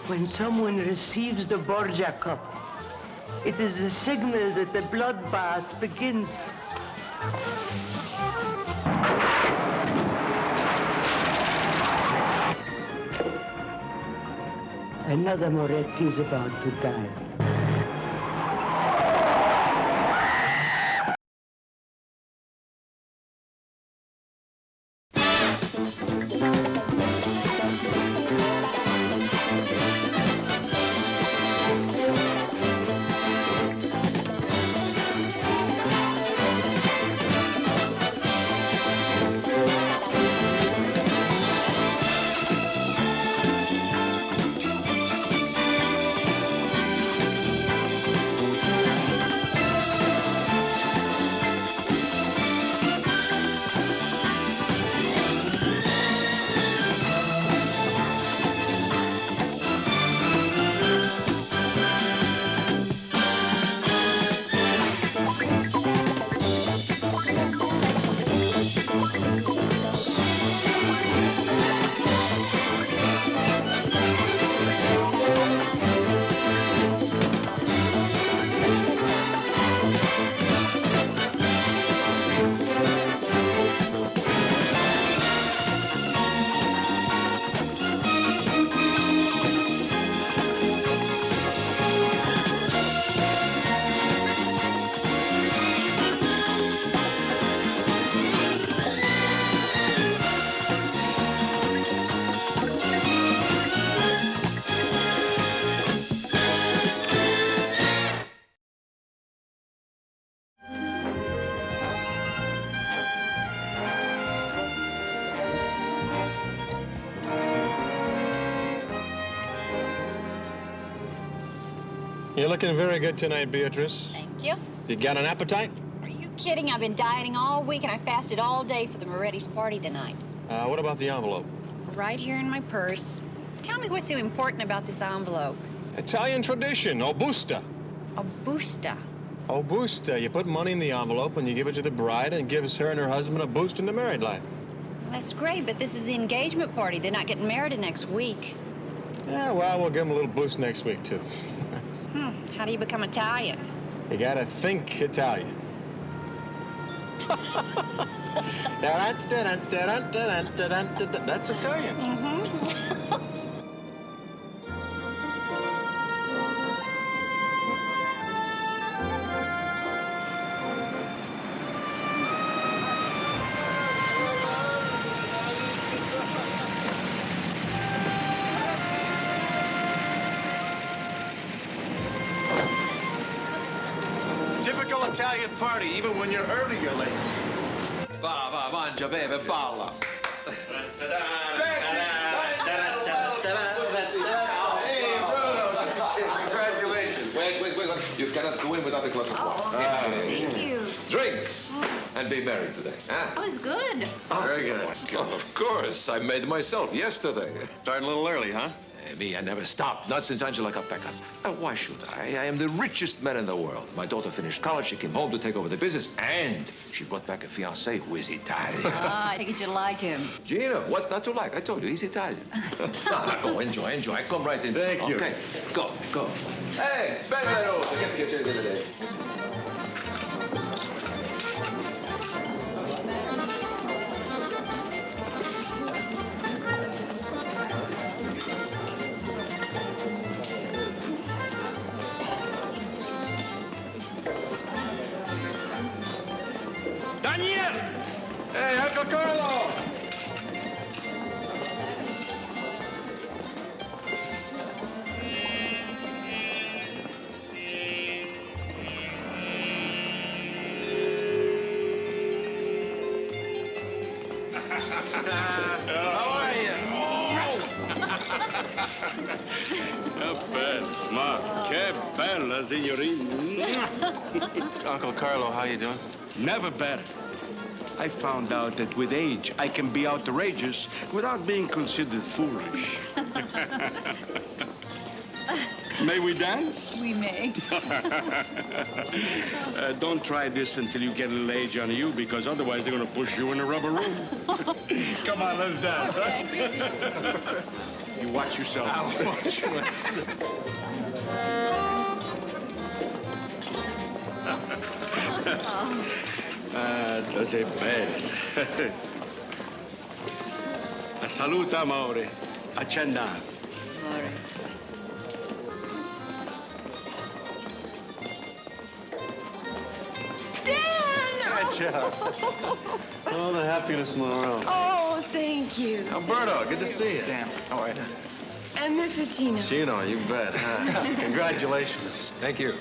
When someone receives the Borgia cup, It is a signal that the bloodbath begins. Another Moretti is about to die. You're looking very good tonight, Beatrice. Thank you. You got an appetite? Are you kidding? I've been dieting all week and I fasted all day for the Moretti's party tonight. What about the envelope? Right here in my purse. Tell me what's so important about this envelope. Italian tradition, Augusta. Augusta. Augusta. You put money in the envelope and you give it to the bride and it gives her and her husband a boost in their married life. Well, that's great, but this is the engagement party. They're not getting married next week. Yeah, well, we'll give them a little boost next week, too. How do you become Italian? You gotta think Italian. That's Italian. Typical Italian party, even when you're early, you're late. Va, va, mangia, beve, balla. Congratulations. Wait. You cannot go in without a glass of wine. Thank you. Drink and be merry today. Huh? That was good. Very good. Oh, of course. I made myself yesterday. Started a little early, huh? Me, I never stopped. Not since Angela got back up. Why should I? I am the richest man in the world. My daughter finished college. She came home to take over the business. And she brought back a fiancé who is Italian. I think you like him. Gina, what's not to like? I told you, he's Italian. Go, enjoy. Come right in. Thank you. Okay, go. Hey, spend that over. Get the piacere di vedere. Daniel! Hey, Uncle Carlo! How are you? Not bad. Ma, che bella, signorina. Uncle Carlo, how you doing? Never better. I found out that with age, I can be outrageous without being considered foolish. May we dance? We may. Don't try this until you get a little age on you, because otherwise they're going to push you in a rubber room. Come on, let's dance, huh? You watch yourself. I'll watch myself. Tu sei bella. Salute, amore. Accenda. Amore. Gotcha. All the happiness in the world. Oh, thank you. Alberto, good to see you. Dan, how are you? And this is Gina. Chino, you bet. Congratulations. Thank you.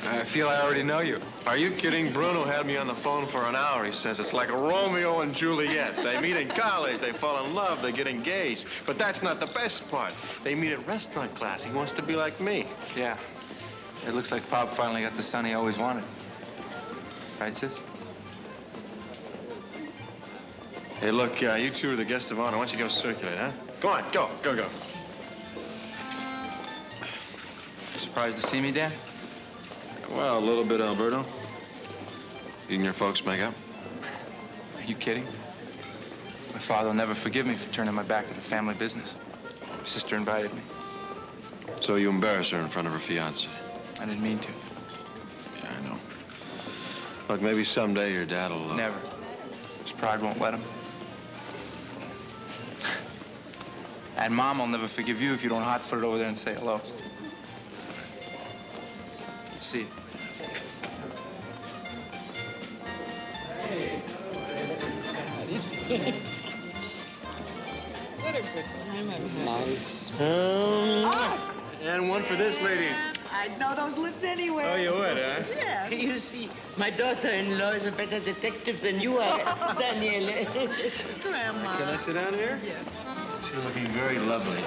I feel I already know you. Are you kidding? Bruno had me on the phone for an hour. He says it's like a Romeo and Juliet. They meet in college, they fall in love, they get engaged. But that's not the best part. They meet at restaurant class. He wants to be like me. Yeah. It looks like Pop finally got the son he always wanted. Right, sis? Hey, look, you two are the guest of honor. Why don't you go circulate, huh? Go on, go. Surprised to see me, Dan? Well, a little bit, Alberto. You and your folks make up? Are you kidding? My father will never forgive me for turning my back on the family business. My sister invited me. So you embarrass her in front of her fiancé? I didn't mean to. Yeah, I know. Look, maybe someday your dad'll... Never. His pride won't let him. And Mom will never forgive you if you don't hot-foot it over there and say hello. See you. What a good time I've had. Nice. And one for this lady. I'd know those lips anywhere. Oh, you would, huh? Yeah. You see, my daughter-in-law is a better detective than you are, Daniele. Grandma. Can I sit down here? Yeah. You're looking very lovely.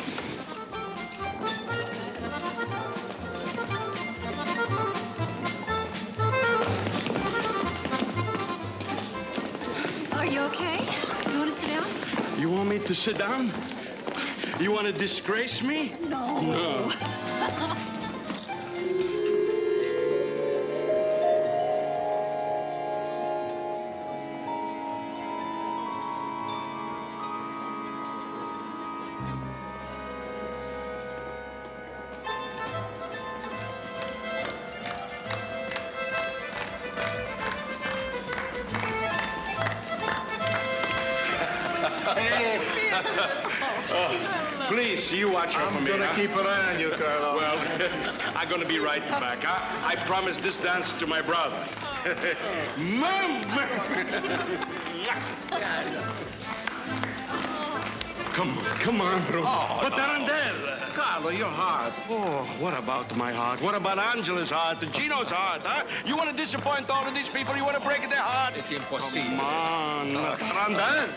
Are you okay? You want to sit down? You want me to sit down? You want to disgrace me? No. No. Please, you watch out for me. I'm gonna keep an eye on you, Carlo. Well, I'm gonna be right back. I promised this dance to my brother. Mom! Come on, bro. Oh, Tarantella. Carlo, your heart. Oh, what about my heart? What about Angela's heart? Gino's heart, huh? You want to disappoint all of these people? You want to break their heart? It's impossible. Come on, Tarantella.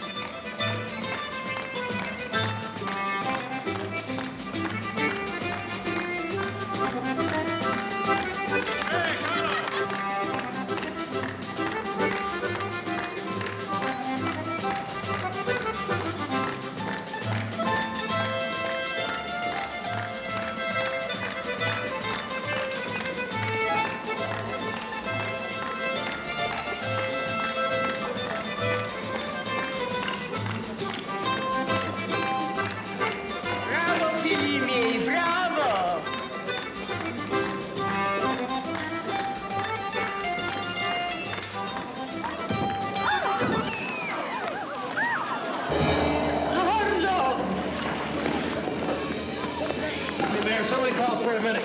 Bravo, figli miei, bravo! Carlo! Hey, Mayor, somebody call for a minute.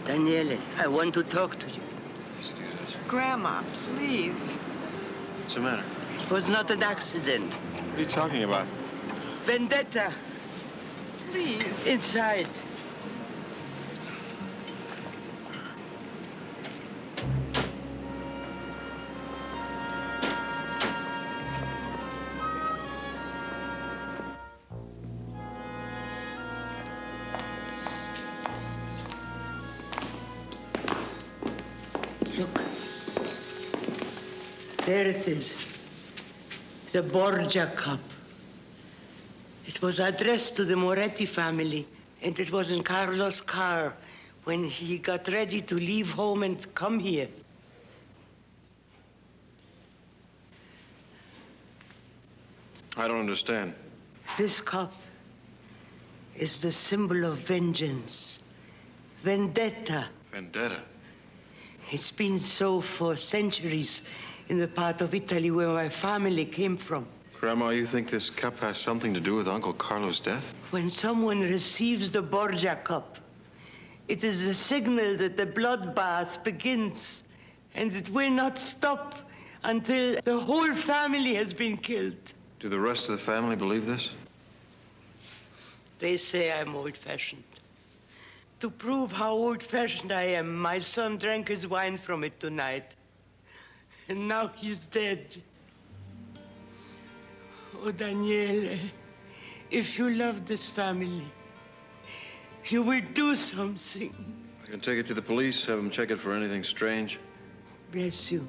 Daniele, I want to talk to you. Let's do this. Grandma, please. What's the matter? It was not an accident. What are you talking about? Vendetta. Please. Inside. There it is. The Borgia Cup. It was addressed to the Moretti family, and it was in Carlo's car when he got ready to leave home and come here. I don't understand. This cup is the symbol of vengeance, vendetta. Vendetta? It's been so for centuries in the part of Italy where my family came from. Grandma, you think this cup has something to do with Uncle Carlo's death? When someone receives the Borgia cup, it is a signal that the bloodbath begins, and it will not stop until the whole family has been killed. Do the rest of the family believe this? They say I'm old-fashioned. To prove how old-fashioned I am, my son drank his wine from it tonight. And now he's dead. Oh, Daniele, if you love this family, you will do something. I can take it to the police, have them check it for anything strange. Bless you.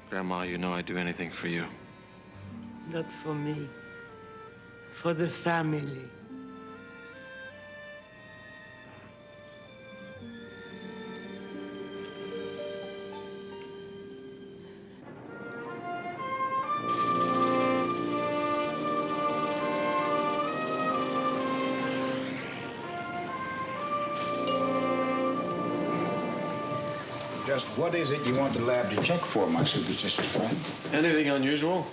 Grandma, you know I'd do anything for you. Not for me. For the family. Just what is it you want the lab to check for, my superstitious friend? Anything unusual?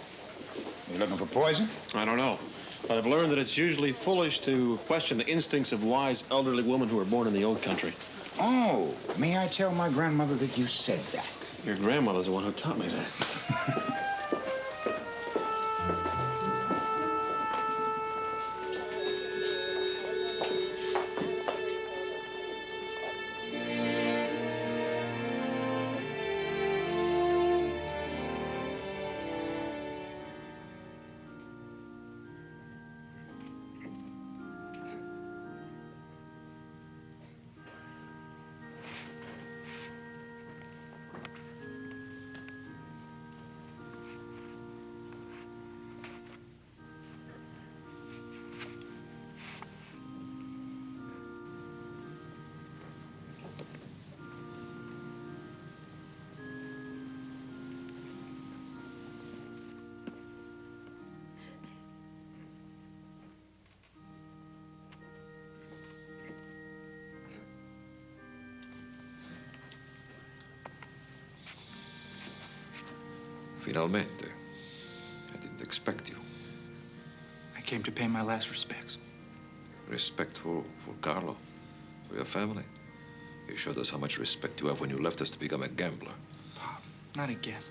You looking for poison? I don't know. But I've learned that it's usually foolish to question the instincts of wise elderly women who were born in the old country. Oh, may I tell my grandmother that you said that? Your grandmother's the one who taught me that. Finalmente. I didn't expect you. I came to pay my last respects. Respect for Carlo, for your family. You showed us how much respect you have when you left us to become a gambler. Pop, not again.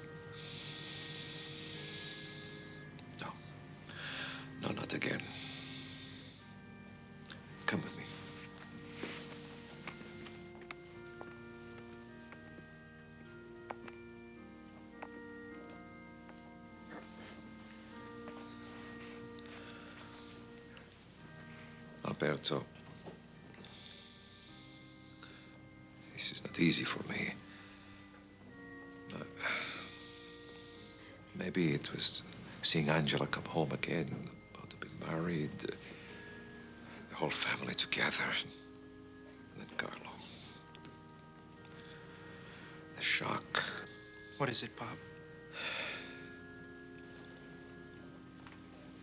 No, not again. Come with me. Alberto, this is not easy for me. Maybe it was seeing Angela come home again, about to be married, the whole family together, and then Carlo. The shock. What is it, Pop?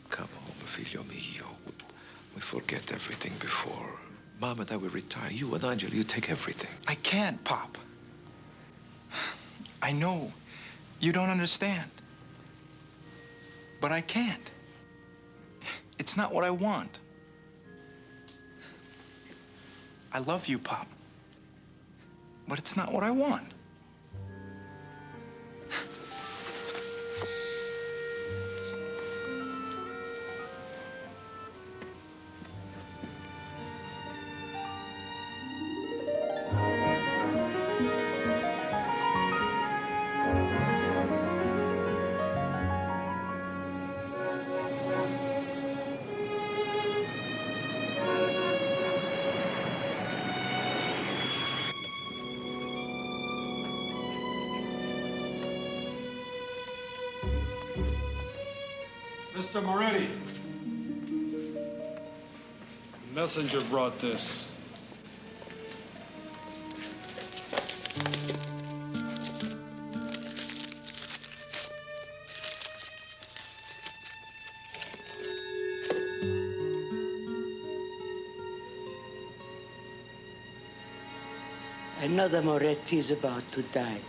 Come home, figlio mio. We forget everything before. Mom and I will retire. You and Angela, you take everything. I can't, Pop. I know you don't understand. But I can't. It's not what I want. I love you, Pop. But it's not what I want. Mr. Moretti. The messenger brought this. Another Moretti is about to die.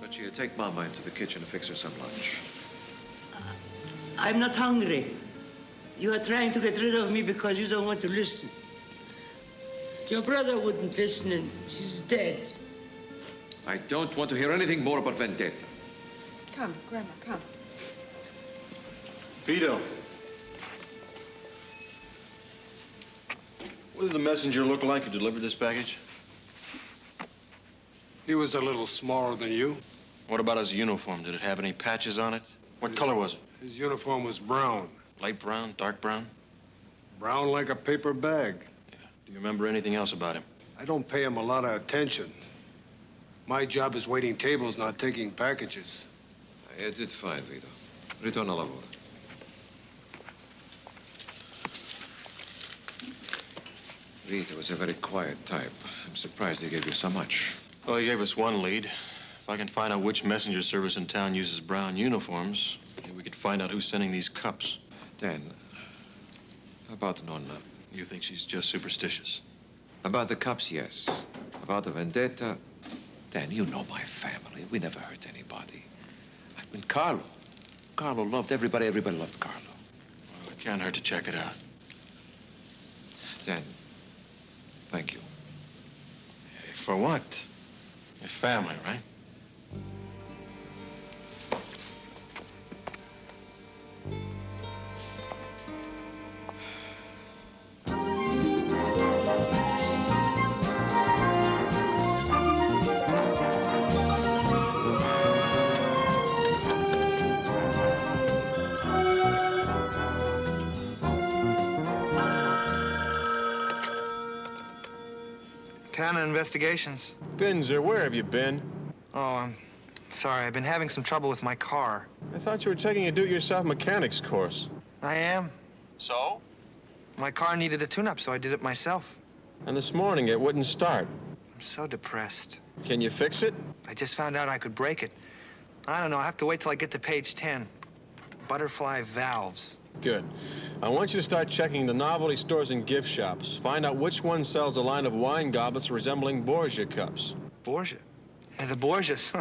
Lucia, take Mama into the kitchen and fix her some lunch. I'm not hungry. You are trying to get rid of me because you don't want to listen. Your brother wouldn't listen, and he's dead. I don't want to hear anything more about vendetta. Come, Grandma, come. Vito. What did the messenger look like who delivered this package? He was a little smaller than you. What about his uniform? Did it have any patches on it? What color was it? His uniform was brown. Light brown, dark brown? Brown like a paper bag. Yeah. Do you remember anything else about him? I don't pay him a lot of attention. My job is waiting tables, not taking packages. I did fine, Vito. Ritorno al lavoro. Vito was a very quiet type. I'm surprised he gave you so much. Well, he gave us one lead. If I can find out which messenger service in town uses brown uniforms, maybe we could find out who's sending these cups. Dan, about Nonna. You think she's just superstitious? About the cups, yes. About the vendetta, Dan, you know my family. We never hurt anybody. I mean, Carlo. Carlo loved everybody. Everybody loved Carlo. Well, it can't hurt to check it out. Dan, thank you. Hey, for what? Your family, right? Tanna Investigations. Binzer, where have you been? Oh, I'm sorry. I've been having some trouble with my car. I thought you were taking a do-it-yourself mechanics course. I am. So? My car needed a tune-up, so I did it myself. And this morning it wouldn't start. I'm so depressed. Can you fix it? I just found out I could break it. I don't know. I have to wait till I get to page 10. Butterfly valves. Good. I want you to start checking the novelty stores and gift shops. Find out which one sells a line of wine goblets resembling Borgia cups. Borgia? Yeah, the Borgias.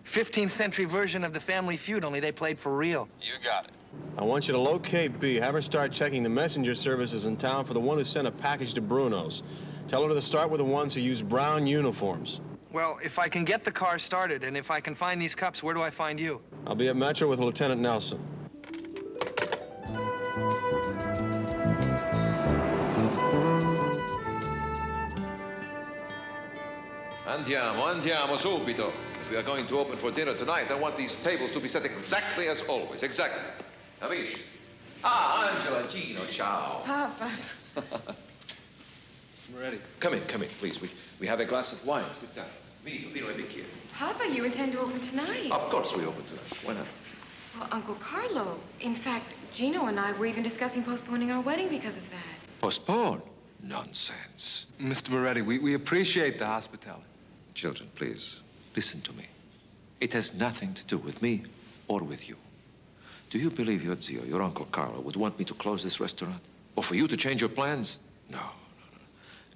15th century version of the Family Feud, only they played for real. You got it. I want you to locate B. Have her start checking the messenger services in town for the one who sent a package to Bruno's. Tell her to start with the ones who use brown uniforms. Well, if I can get the car started and if I can find these cups, where do I find you? I'll be at Metro with Lieutenant Nelson. Andiamo subito. If we are going to open for dinner tonight, I want these tables to be set exactly as always. Exactly. Amici. Ah, Angela, Gino, ciao. Papa. Mr. Moretti. Come in, please. We have a glass of wine. Sit down. Vino e bicchiere. Papa, you intend to open tonight? Of course we open tonight. Why not? Well, Uncle Carlo. In fact, Gino and I were even discussing postponing our wedding because of that. Postpone? Nonsense. Mr. Moretti, we appreciate the hospitality. Children, please, listen to me. It has nothing to do with me or with you. Do you believe your zio, your Uncle Carlo, would want me to close this restaurant? Or for you to change your plans? No.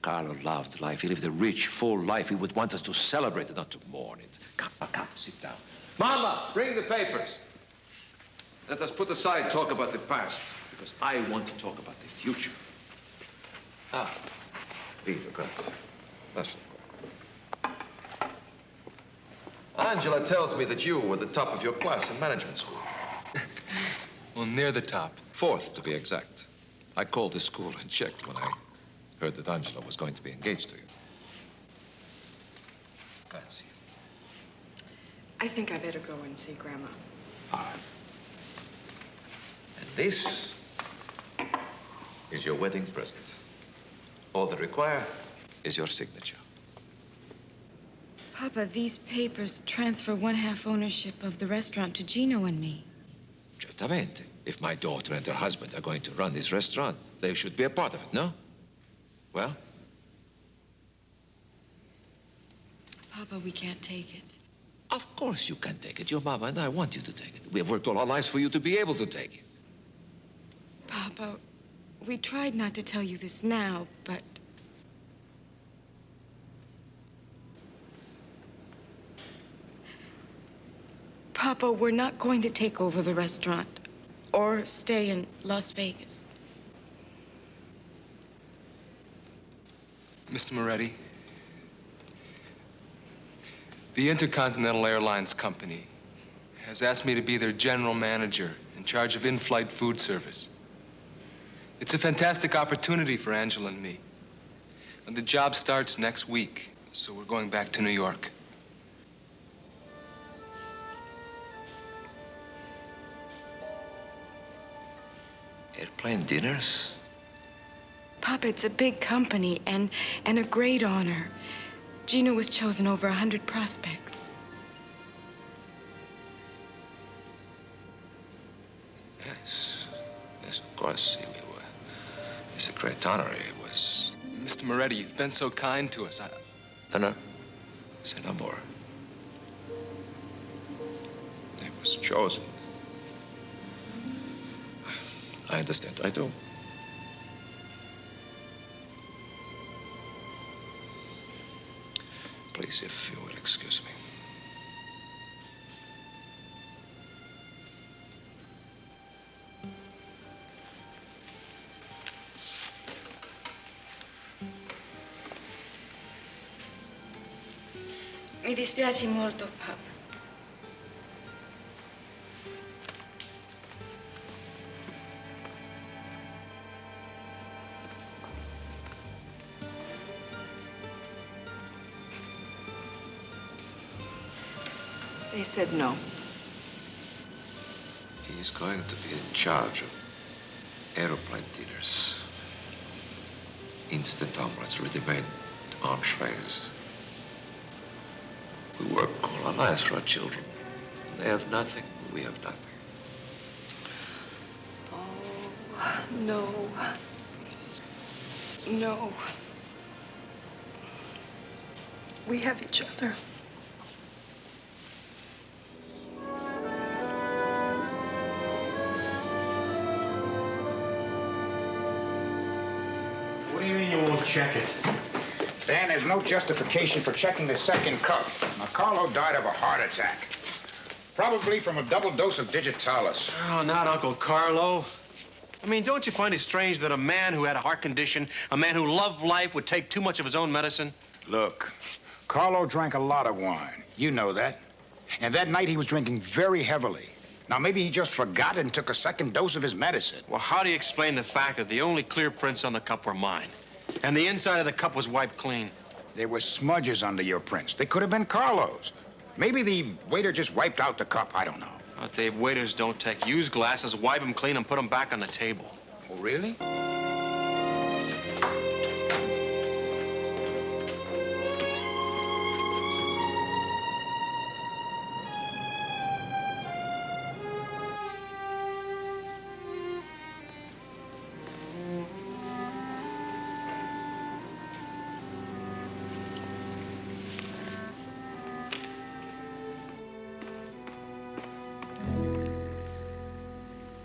Carlo loved life. He lived a rich, full life. He would want us to celebrate it, not to mourn it. Come, sit down. Mama, bring the papers. Let us put aside talk about the past, because I want to talk about the future. Ah, Vito, grazie. Lascia. Angela tells me that you were the top of your class in management school. Well, near the top. 4th, to be exact. I called the school and checked when I heard that Angela was going to be engaged to you. Grazie. I think I better go and see Grandma. All right. And this is your wedding present. All they require is your signature. Papa, these papers transfer 1/2 ownership of the restaurant to Gino and me. Certamente. If my daughter and her husband are going to run this restaurant, they should be a part of it, no? Well? Papa, we can't take it. Of course you can take it. Your mama and I want you to take it. We have worked all our lives for you to be able to take it. Papa, we tried not to tell you this now, but... Papa, we're not going to take over the restaurant or stay in Las Vegas. Mr. Moretti, the Intercontinental Airlines Company has asked me to be their general manager in charge of in-flight food service. It's a fantastic opportunity for Angela and me. And the job starts next week, so we're going back to New York. Airplane dinners? Papa, it's a big company and a great honor. Gino was chosen over 100 prospects. Yes. Yes, of course. It's a great honor. It was... Mr. Moretti, you've been so kind to us. No. Say no more. It was chosen. I understand. I do. Please, if you will excuse me. Mi dispiace molto, Papa. They said no. He's going to be in charge of aeroplane dinners. Instant omelets, ready-made entrees. We work all our lives for our children. They have nothing, we have nothing. Oh, no. No. We have each other. What do you mean you won't check it? Dan, there's no justification for checking the second cup. Now, Carlo died of a heart attack. Probably from a double dose of digitalis. Oh, not Uncle Carlo. I mean, don't you find it strange that a man who had a heart condition, a man who loved life, would take too much of his own medicine? Look, Carlo drank a lot of wine. You know that. And that night he was drinking very heavily. Now, maybe he just forgot and took a second dose of his medicine. Well, how do you explain the fact that the only clear prints on the cup were mine? And the inside of the cup was wiped clean? There were smudges under your prints. They could have been Carlo's. Maybe the waiter just wiped out the cup. I don't know. But Dave, waiters don't take used glasses, wipe them clean, and put them back on the table. Oh, really?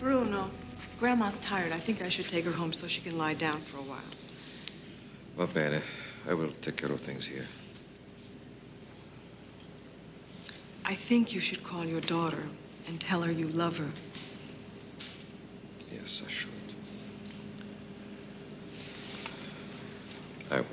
Bruno, Grandma's tired. I think I should take her home so she can lie down for a while. Va bene. I will take care of things here. I think you should call your daughter and tell her you love her. Yes, I should. I will.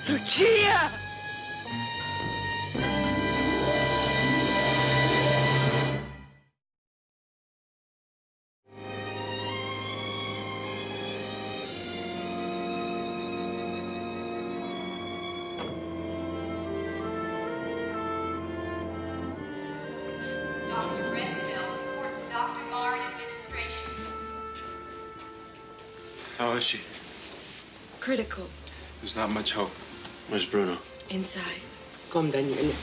Lucia! Dr. Renfell, report to Dr. Marr in administration. How is she? Critical. There's not much hope. Where's Bruno? Inside. Come, Daniele.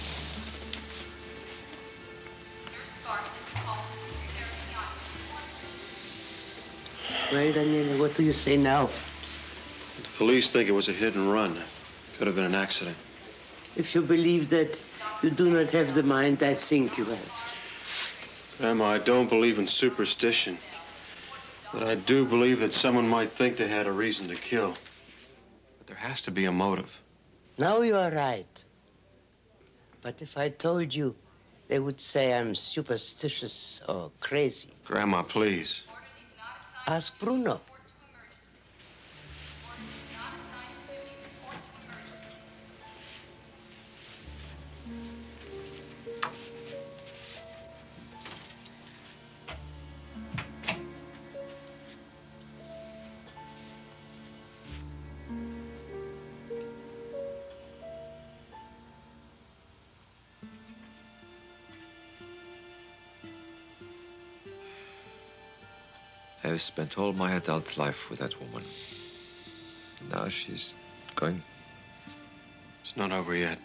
Well, Daniele, what do you say now? The police think it was a hit and run. Could have been an accident. If you believe that you do not have the mind I think you have. Grandma, I don't believe in superstition. But I do believe that someone might think they had a reason to kill. But there has to be a motive. Now you are right. But if I told you, they would say I'm superstitious or crazy. Grandma, please. Ask Bruno. I've spent all my adult life with that woman. Now she's going. It's not over yet.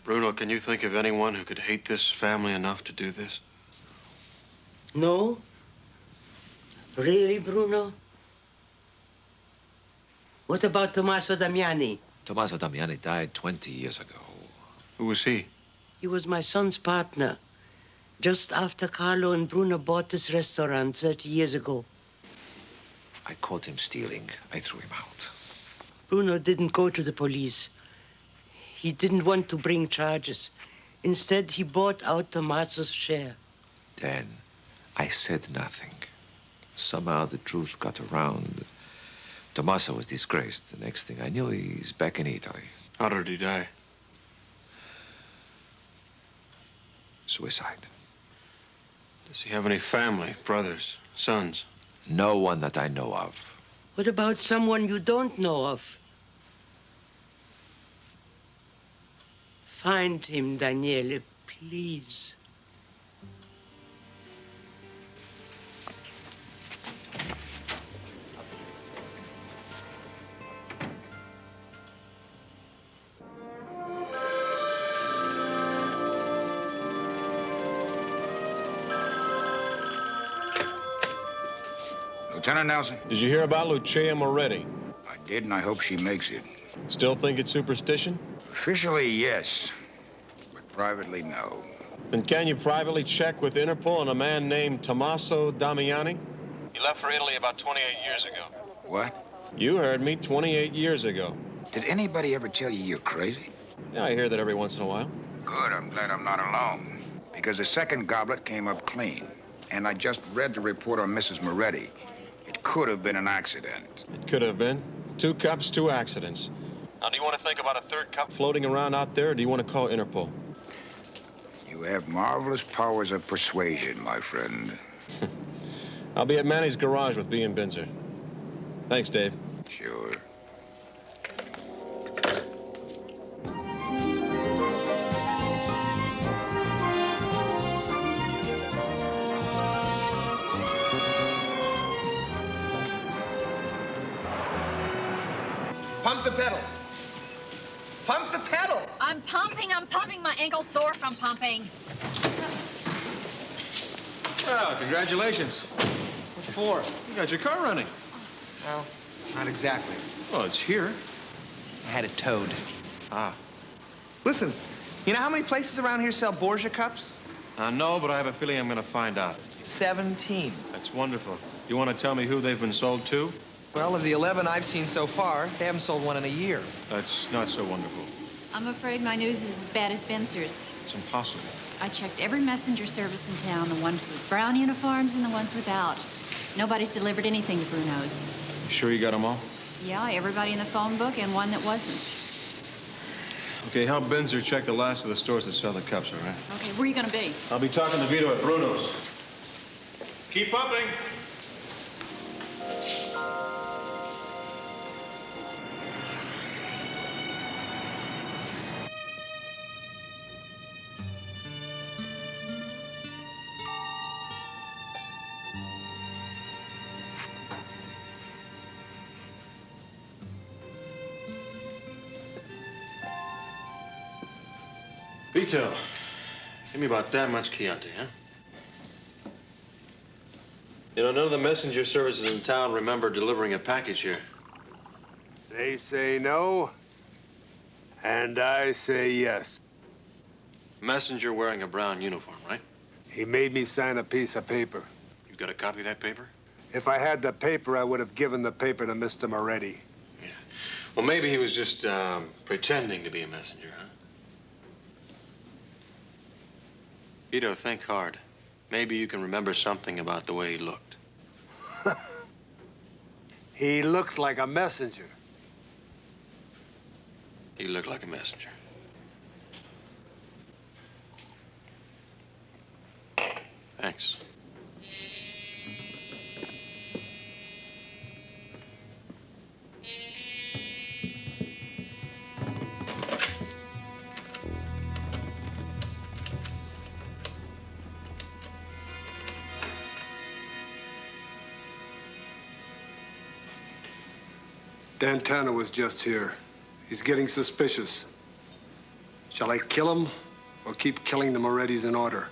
Bruno, can you think of anyone who could hate this family enough to do this? No? Really, Bruno? What about Tommaso Damiani? Tommaso Damiani died 20 years ago. Who was he? He was my son's partner. Just after Carlo and Bruno bought this restaurant 30 years ago. I caught him stealing. I threw him out. Bruno didn't go to the police. He didn't want to bring charges. Instead, he bought out Tommaso's share. Then I said nothing. Somehow the truth got around. Tommaso was disgraced. The next thing I knew, he's back in Italy. How did he die? Suicide. Does he have any family, brothers, sons? No one that I know of. What about someone you don't know of? Find him, Daniele, please. Lieutenant Nelson? Did you hear about Lucia Moretti? I did, and I hope she makes it. Still think it's superstition? Officially, yes. But privately, no. Then can you privately check with Interpol on a man named Tommaso Damiani? He left for Italy about 28 years ago. What? You heard me 28 years ago. Did anybody ever tell you you're crazy? Yeah, I hear that every once in a while. Good, I'm glad I'm not alone. Because the second goblet came up clean. And I just read the report on Mrs. Moretti. It could have been an accident. It could have been. 2 cups, 2 accidents. Now, do you want to think about a third cup floating around out there, or do you want to call Interpol? You have marvelous powers of persuasion, my friend. I'll be at Manny's garage with B and Binzer. Thanks, Dave. Sure. Pump the pedal. Pump the pedal. I'm pumping. My ankle's sore from pumping. Well, congratulations. What for? You got your car running. Well, not exactly. Well, it's here. I had it towed. Ah. Listen, you know how many places around here sell Borgia cups? No, but I have a feeling I'm going to find out. 17. That's wonderful. You want to tell me who they've been sold to? Well, of the 11 I've seen so far, they haven't sold one in a year. That's not so wonderful. I'm afraid my news is as bad as Binzer's. It's impossible. I checked every messenger service in town, the ones with brown uniforms and the ones without. Nobody's delivered anything to Bruno's. You sure you got them all? Yeah, everybody in the phone book and one that wasn't. Okay, help Binzer check the last of the stores that sell the cups, all right? Okay, where are you gonna be? I'll be talking to Vito at Bruno's. Keep pumping. Vito, give me about that much Chianti, huh? You know, none of the messenger services in town remember delivering a package here. They say no, and I say yes. Messenger wearing a brown uniform, right? He made me sign a piece of paper. You got a copy of that paper? If I had the paper, I would have given the paper to Mr. Moretti. Yeah. Well, maybe he was just pretending to be a messenger, huh? Vito, think hard. Maybe you can remember something about the way he looked. He looked like a messenger. He looked like a messenger. Thanks. Dan Tanna was just here. He's getting suspicious. Shall I kill him or keep killing the Morettis in order?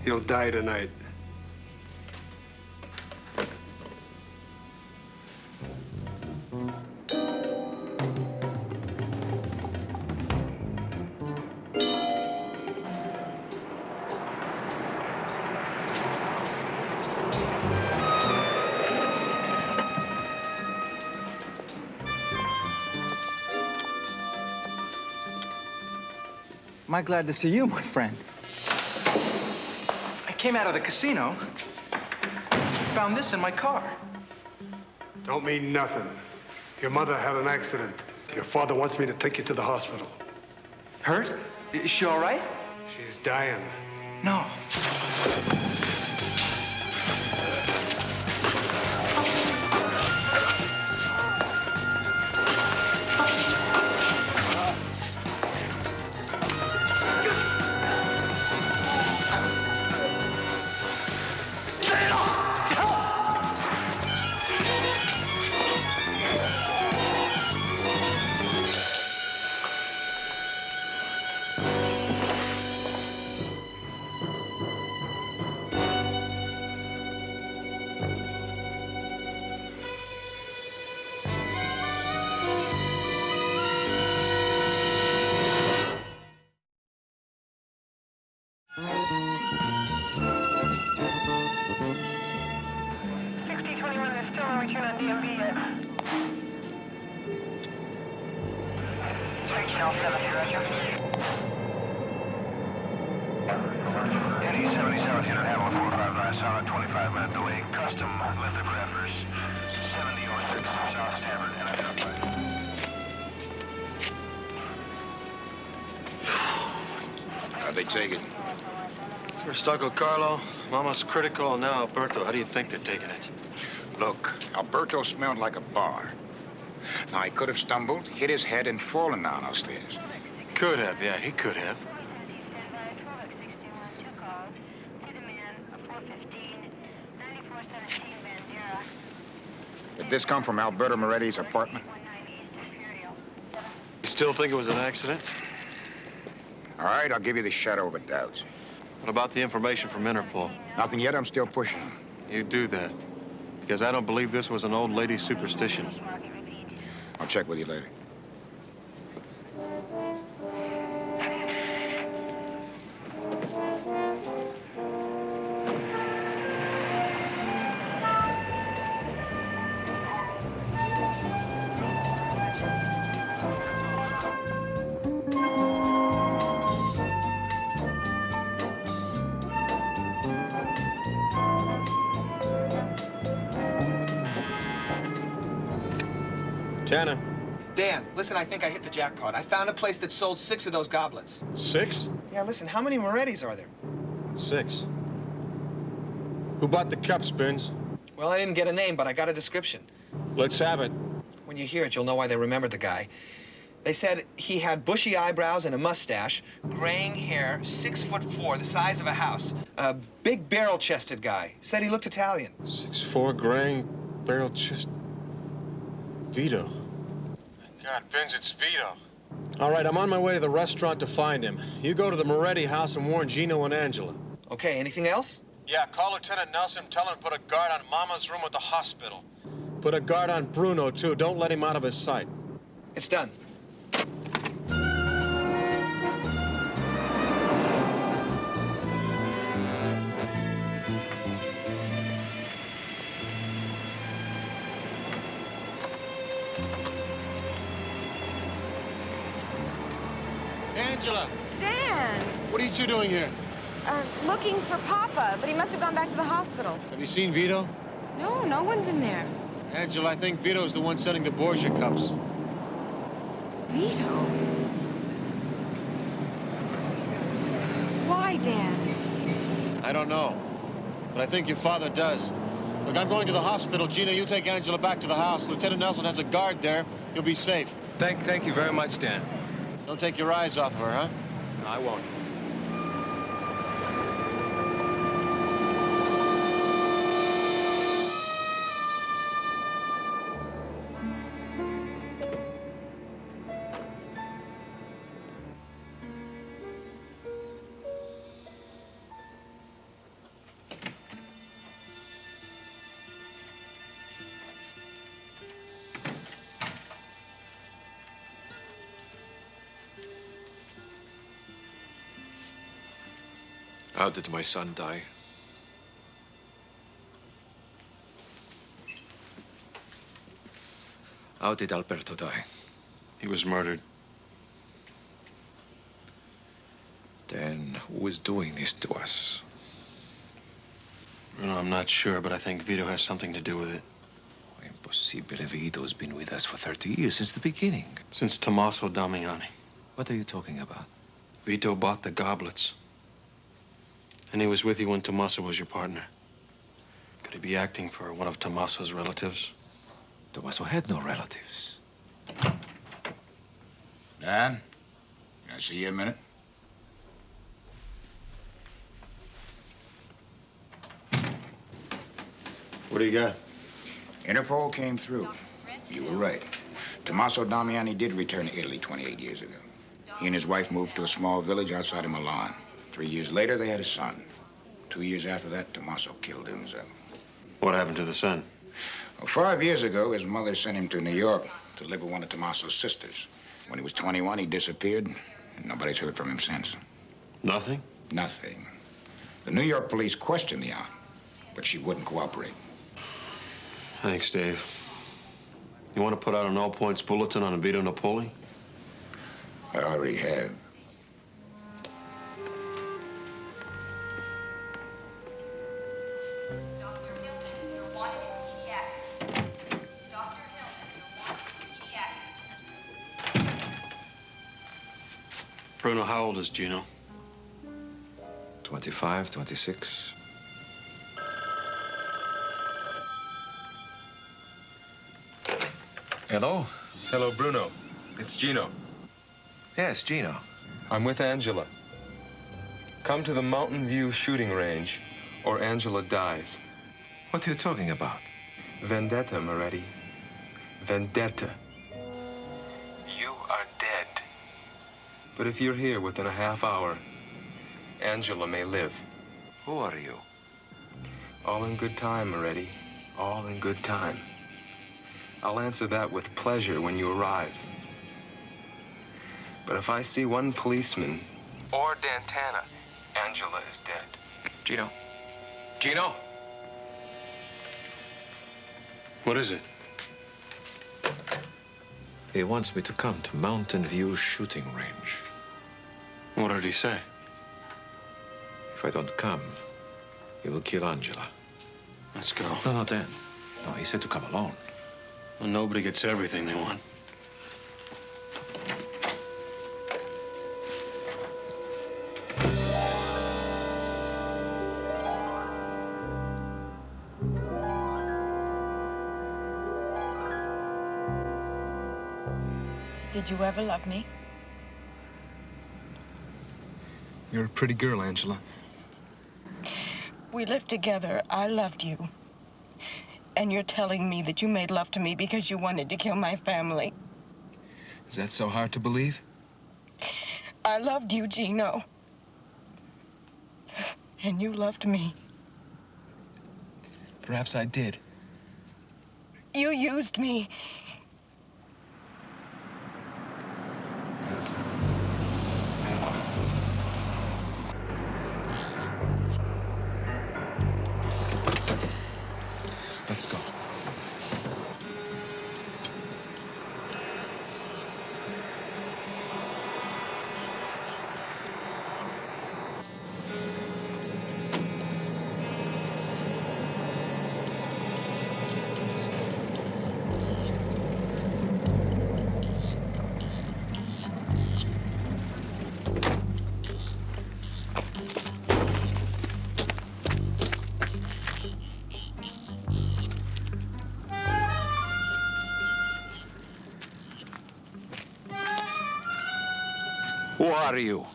He'll die tonight. Am I glad to see you, my friend? I came out of the casino, found this in my car. Don't mean nothing. Your mother had an accident. Your father wants me to take you to the hospital. Hurt? Is she all right? She's dying. No. How'd they take it? First Uncle Carlo, Mama's critical, and now Alberto. How do you think they're taking it? Look, Alberto smelled like a bar. Now, he could have stumbled, hit his head, and fallen down those stairs. Could have, yeah, he could have. Did this come from Alberto Moretti's apartment? You still think it was an accident? All right, I'll give you the shadow of a doubt. What about the information from Interpol? Nothing yet, I'm still pushing. You do that. Because I don't believe this was an old lady's superstition. I'll check with you later. Tanna. Dan, listen, I think I hit the jackpot. I found a place that sold 6 of those goblets. 6? Yeah, listen, how many Moretti's are there? 6. Who bought the cup, Spins? Well, I didn't get a name, but I got a description. Let's have it. When you hear it, you'll know why they remembered the guy. They said he had bushy eyebrows and a mustache, graying hair, 6'4", the size of a house. A big barrel-chested guy. Said he looked Italian. 6'4", graying, barrel chest. Vito. God, Pins, it's Vito. All right, I'm on my way to the restaurant to find him. You go to the Moretti house and warn Gino and Angela. Okay, anything else? Yeah, call Lieutenant Nelson, tell him to put a guard on Mama's room at the hospital. Put a guard on Bruno, too. Don't let him out of his sight. It's done. Angela! Dan! What are you two doing here? Looking for Papa, but he must have gone back to the hospital. Have you seen Vito? No, no one's in there. Angela, I think Vito's the one sending the Borgia cups. Vito? Why, Dan? I don't know, but I think your father does. Look, I'm going to the hospital. Gina, you take Angela back to the house. Lieutenant Nelson has a guard there. You'll be safe. Thank you very much, Dan. Don't take your eyes off of her, huh? No, I won't. How did my son die? How did Alberto die? He was murdered. Then who is doing this to us? Bruno, I'm not sure, but I think Vito has something to do with it. Impossibile. Vito's been with us for 30 years, since the beginning. Since Tommaso Damiani. What are you talking about? Vito bought the goblets. And he was with you when Tommaso was your partner. Could he be acting for one of Tommaso's relatives? Tommaso had no relatives. Dan, can I see you a minute? What do you got? Interpol came through. You were right. Tommaso Damiani did return to Italy 28 years ago. He and his wife moved to a small village outside of Milan. 3 years later, they had a son. 2 years after that, Tommaso killed himself. What happened to the son? Well, 5 years ago, his mother sent him to New York to live with one of Tommaso's sisters. When he was 21, he disappeared, and nobody's heard from him since. Nothing? Thanks, Dave. You want to put out an all-points bulletin on Vito Napoli? I already have. Bruno, how old is Gino? 25, 26. Hello? Hello, Bruno. It's Gino. Yes, Gino. I'm with Angela. Come to the Mountain View shooting range, or Angela dies. What are you talking about? Vendetta, Moretti. Vendetta. You are dead. But if you're here within a half hour, Angela may live. Who are you? All in good time, Moretti. All in good time. I'll answer that with pleasure when you arrive. But if I see one policeman or Dan Tanna, Angela is dead. Gino? Gino? What is it? He wants me to come to Mountain View shooting range. What did he say? If I don't come, he will kill Angela. Let's go. No, Dan. No, he said to come alone. Well, nobody gets everything they want. Did you ever love me? You're a pretty girl, Angela. We lived together. I loved you. And you're telling me that you made love to me because you wanted to kill my family. Is that so hard to believe? I loved you, Gino. And you loved me. Perhaps I did. You used me. Let's go. Who are you?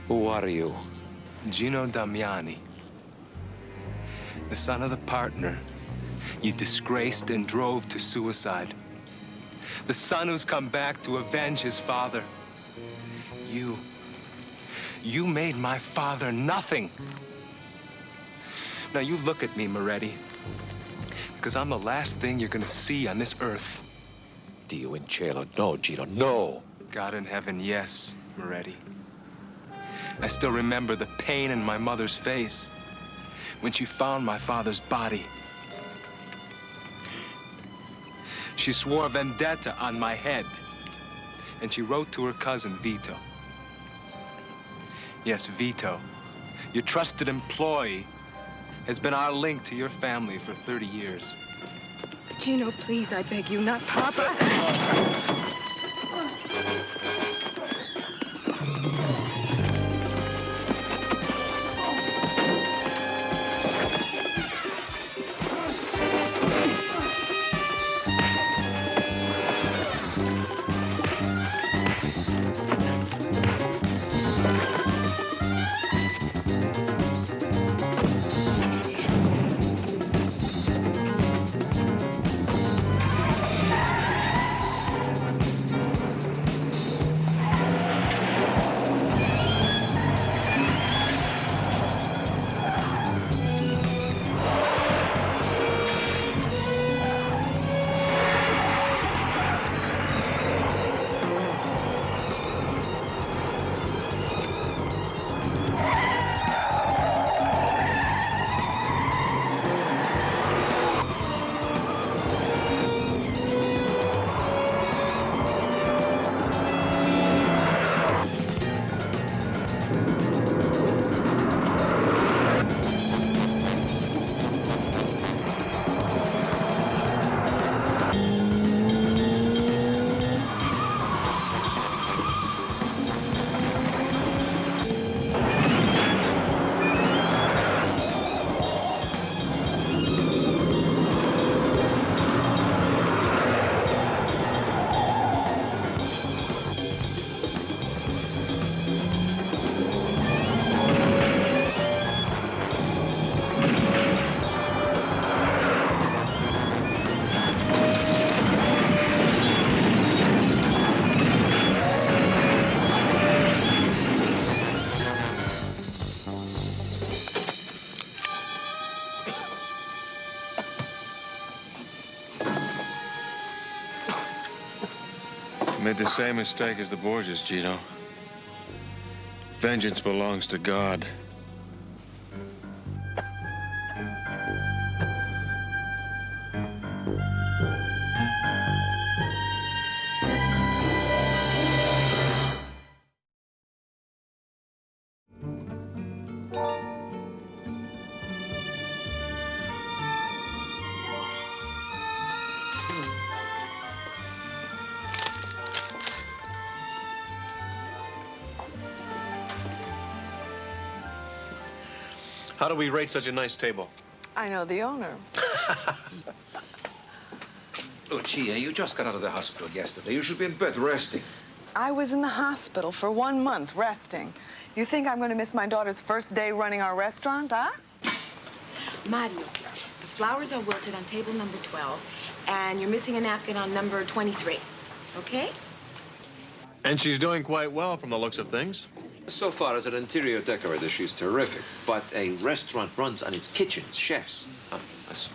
Who are you? Gino Damiani. The son of the partner you disgraced and drove to suicide. The son who's come back to avenge his father. You made my father nothing. Now you look at me, Moretti, because I'm the last thing you're gonna see on this earth. Dio in cielo, no, Gino, no. God in heaven, yes, Moretti. I still remember the pain in my mother's face when she found my father's body. She swore vendetta on my head, and she wrote to her cousin, Vito. Yes, Vito, your trusted employee, has been our link to your family for 30 years. Gino, please, I beg you, not Papa. Made the same mistake as the Borgias, Gino. Vengeance belongs to God. How do we rate such a nice table? I know the owner. Lucia, you just got out of the hospital yesterday. You should be in bed resting. I was in the hospital for 1 month resting. You think I'm going to miss my daughter's first day running our restaurant, huh? Mario, the flowers are wilted on table number 12, and you're missing a napkin on number 23, okay? And she's doing quite well from the looks of things. So far as an interior decorator, she's terrific. But a restaurant runs on its kitchens, chefs. That's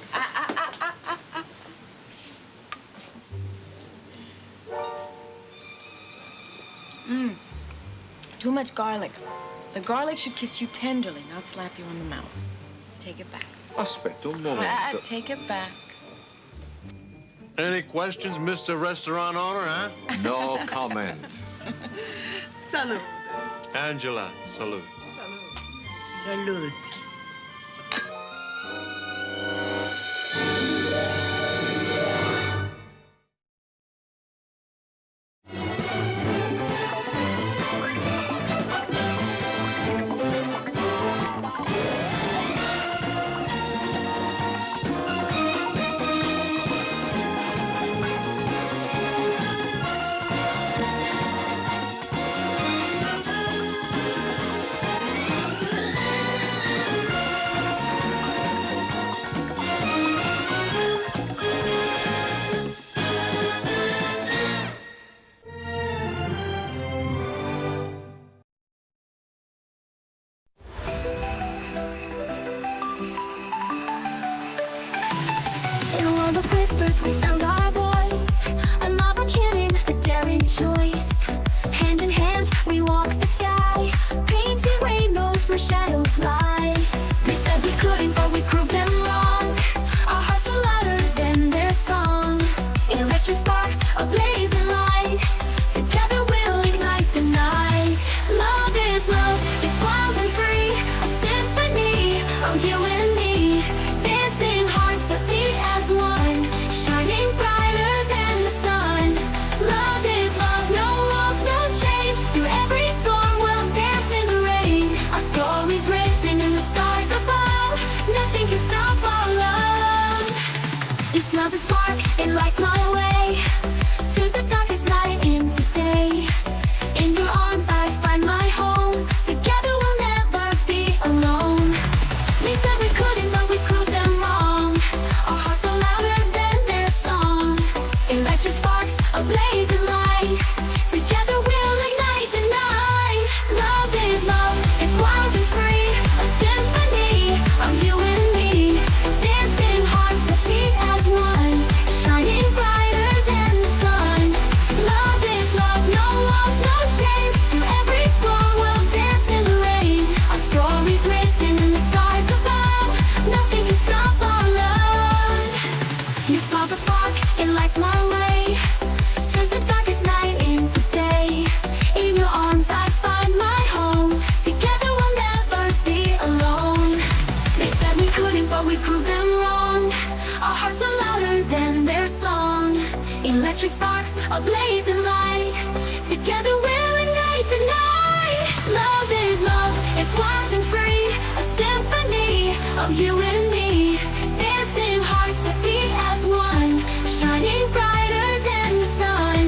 me. Too much garlic. The garlic should kiss you tenderly, not slap you on the mouth. Take it back. Aspetta un momento. Take it back. Any questions, Mr. Restaurant owner, huh? No comment. Salud. Angela, salute. Salud. In a world of whispers, we found our voice. A love unhidden, a daring choice. Hand in hand, we walk the sky, painting rainbows where shadows lie. They said we couldn't, but we proved them wrong. Our hearts are louder than their song. Electric sparks, a blazing light. Together we'll ignite the night. Love is love, it's wild and free. A symphony of you and me. Dancing hearts that beat as one, shining brighter than the sun. Love is love, no walls, no chains. Through every storm we'll dance in the rain. Our stories racing in the stars above. Nothing can stop our love. It smells a spark, it lights my way to the darkest night into day. In your arms I find my home. Together we'll never be alone. They said we couldn't, but we proved them wrong. Our hearts are louder than their song. Electric sparks, a blazing light. Together we'll ignite the night. Love is love, it's wild and free. A symphony of you and me. Dancing hearts that beat as one, shining brighter than the sun. Love is love, no walls, no chains. Through every storm we'll dance in the rain. Our stories written in the stars above. Nothing can stop our love. Your smile's a spark, it lights my way. Turns the darkest night into day. In your arms I find my home. Together we'll never be alone. They said we couldn't, but we proved them wrong. Our hearts are louder than their song. Electric sparks, a blazing light. Together we'll ignite the night. Love is love, it's wild and free. A symphony of you and me. Dancing hearts that beat as one, shining brighter than the sun.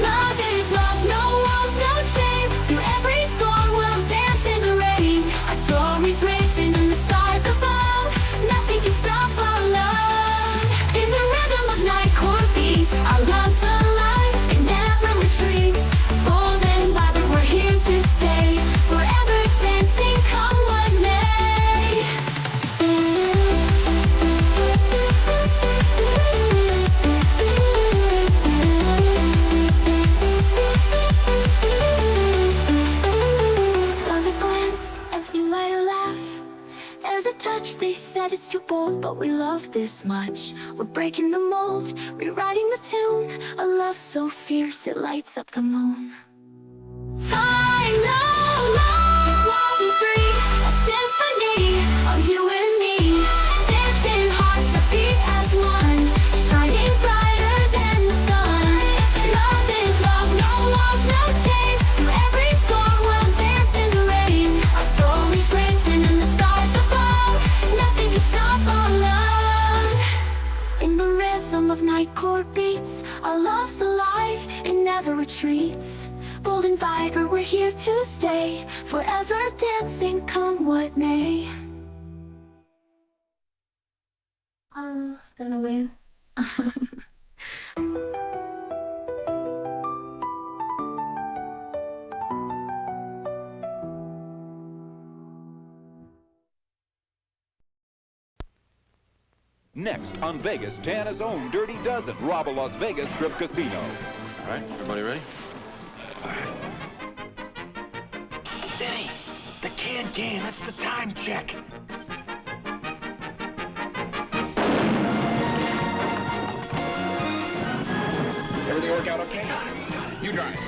Love is love, no walls, no chains. Through every storm we'll dance in the rain. Our stories racing in the stars above. Nothing can stop our love. In the rhythm of night core beats, our love's alive, it never retreats. Bold and vibrant, we're here to stay. Forever dancing, come what may. world, but we love this much. We're breaking the mold, rewriting the tune. A love so fierce it lights up the moon. Final love is wild and free, a symphony of you and me. Dancing hearts that beat as one, shining brighter than the sun. Love is love, no walls, no chains. Through every storm we'll dance in the rain. Our stories written in the stars above. Nothing can stop our love. In the rhythm of night chord beats, our love's alive, it never retreats. Bold and vibrant, we're here to stay, forever dancing, come what may. I'm gonna win. Next on Vegas, Tanna's own Dirty Dozen, rob a Las Vegas Strip casino. All right, everybody ready? Vinny, the can, that's the time check. Everything work out okay? You drive.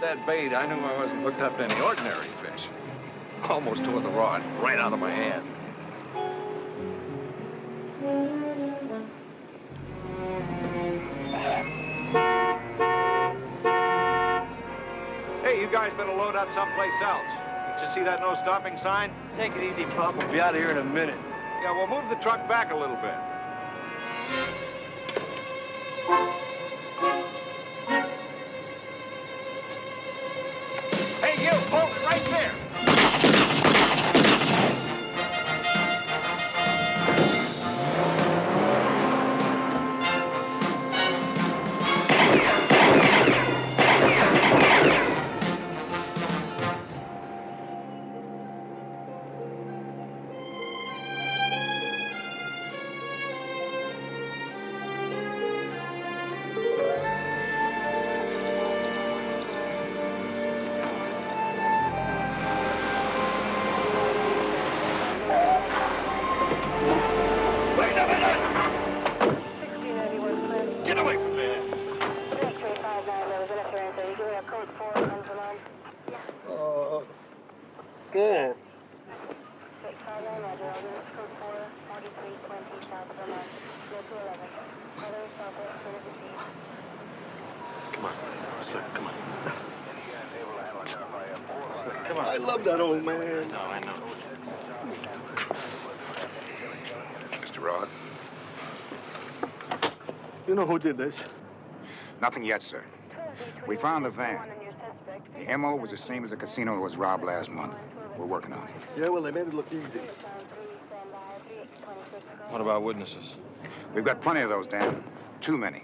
That bait, I knew I wasn't hooked up to any ordinary fish. Almost tore the rod right out of my hand. Hey, you guys better load up someplace else. Did you see that no stopping sign? Take it easy, Pop. We'll be out of here in a minute. Yeah, well, move the truck back a little bit. Hey, you, hold it right there. Good. Come on, sir, come on. Come on. I love that old man. I know. Mr. Roth? You know who did this? Nothing yet, sir. We found the van. The MO was the same as the casino that was robbed last month. We're working on it. Yeah, well, they made it look easy. What about witnesses? We've got plenty of those, Dan. Too many.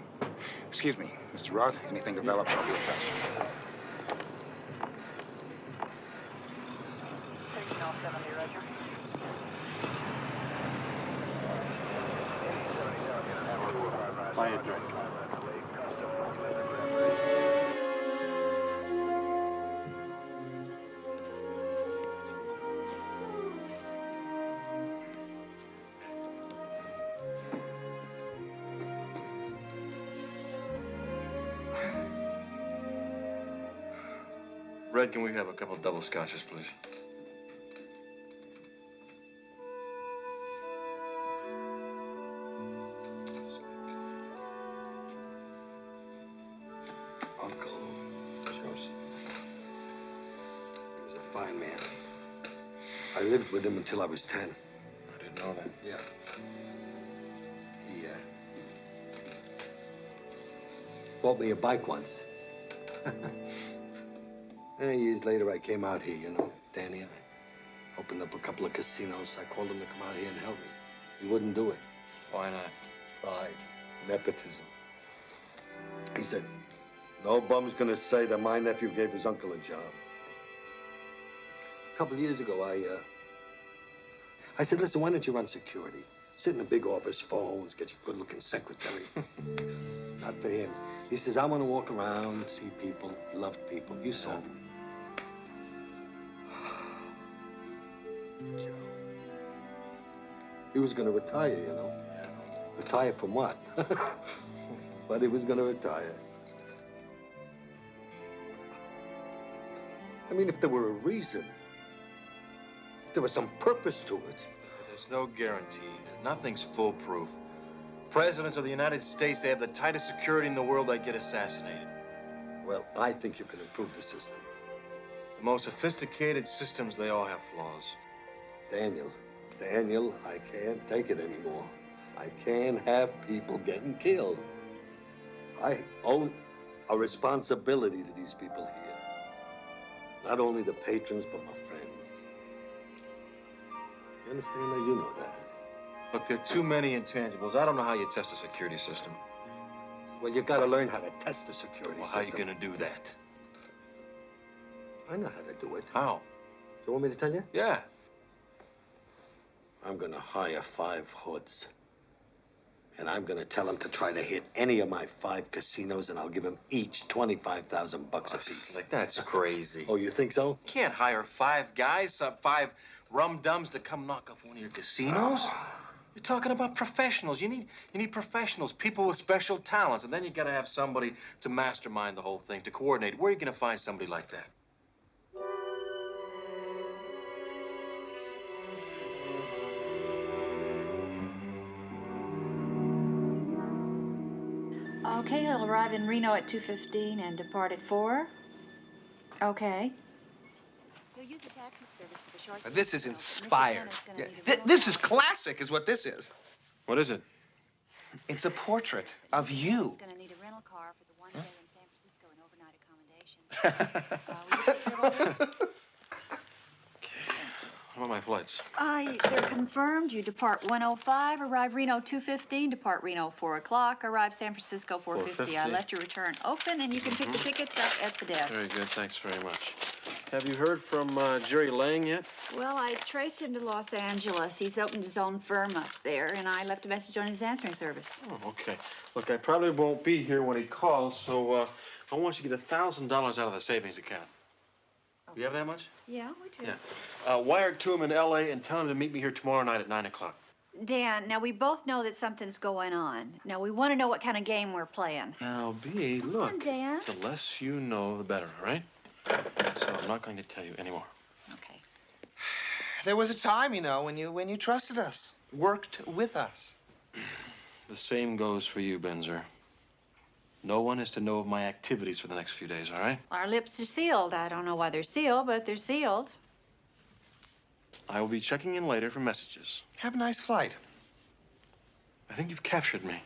Excuse me, Mr. Roth. Anything develops, I'll be in touch. Buy a drink. Red, can we have a couple double scotches, please? Uncle Joseph. He was a fine man. I lived with him until I was 10. I didn't know that. Yeah. He bought me a bike once. And years later, I came out here, you know, Danny. I opened up a couple of casinos. I called him to come out here and help me. He wouldn't do it. Why not? Pride, nepotism. He said, no bum's gonna say that my nephew gave his uncle a job. A couple of years ago, I said, listen, why don't you run security? Sit in a big office, phones, get you a good-looking secretary. Not for him. He says, I want to walk around, see people, love people. You saw me. Joe. He was going to retire, you know. Retire from what? But he was going to retire. I mean, if there were a reason, if there was some purpose to it. There's no guarantee. Nothing's foolproof. Presidents of the United States, they have the tightest security in the world, they get assassinated. Well, I think you can improve the system. The most sophisticated systems, they all have flaws. Daniel, I can't take it anymore. I can't have people getting killed. I own a responsibility to these people here. Not only the patrons, but my friends. You understand that? You know that. Look, there are too many intangibles. I don't know how you test a security system. Well, you gotta learn how to test the security Well, how system. are you gonna do that? I know how to do it. How? You want me to tell you? Yeah. I'm gonna hire 5 hoods. And I'm gonna tell them to try to hit any of my 5 casinos, and I'll give them each $25,000 apiece. Like, that's crazy. Oh, you think so? You can't hire 5 guys, 5 rum-dums to come knock off one of your casinos. You're talking about professionals. You need professionals, people with special talents, and then you gotta have somebody to mastermind the whole thing, to coordinate. Where are you gonna find somebody like that? Okay, he'll arrive in Reno at 2:15 and depart at 4. Okay. He'll use a taxi service for the short. This is inspired. Yeah, this is classic, is what this is. What is it? It's a portrait of you. He's gonna need a rental car for the one day in San Francisco and overnight accommodations. Will you take care of all this? What about my flights? They're confirmed. You depart 1:05, arrive Reno 2:15, depart Reno 4 o'clock, arrive San Francisco 4:50. I left your return open, and you can pick the tickets up at the desk. Very good, thanks very much. Have you heard from Jerry Lang yet? Well, I traced him to Los Angeles. He's opened his own firm up there, and I left a message on his answering service. Oh, okay. Look, I probably won't be here when he calls, so I want you to get $1,000 out of the savings account. Do you have that much? Yeah, we do. Yeah. Wire it to him in L.A. and tell him to meet me here tomorrow night at 9 o'clock. Dan, now we both know that something's going on. Now we want to know what kind of game we're playing. Now, B, look. Come on, Dan. The less you know, the better, all right? So I'm not going to tell you anymore. Okay. There was a time, you know, when you trusted us, worked with us. The same goes for you, Benzer. No one is to know of my activities for the next few days, all right? Our lips are sealed. I don't know why they're sealed, but they're sealed. I will be checking in later for messages. Have a nice flight. I think you've captured me.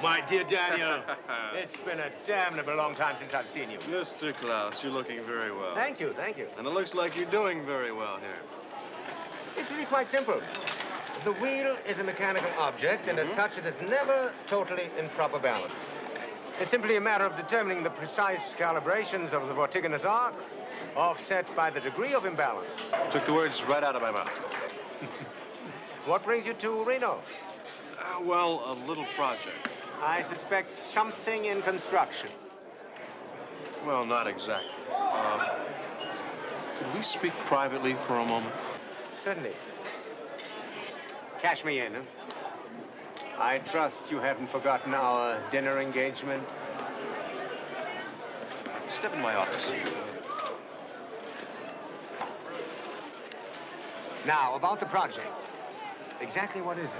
My dear Daniel, it's been a damnable long time since I've seen you. Mr. Klaus, you're looking very well. Thank you, thank you. And it looks like you're doing very well here. It's really quite simple. The wheel is a mechanical object, and as such, it is never totally in proper balance. It's simply a matter of determining the precise calibrations of the vertiginous arc, offset by the degree of imbalance. Took the words right out of my mouth. What brings you to Reno? Well, a little project. I suspect something in construction. Well, not exactly. Could we speak privately for a moment? Certainly. Cash me in. Huh? I trust you haven't forgotten our dinner engagement. Step in my office. Now, about the project. Exactly what is it?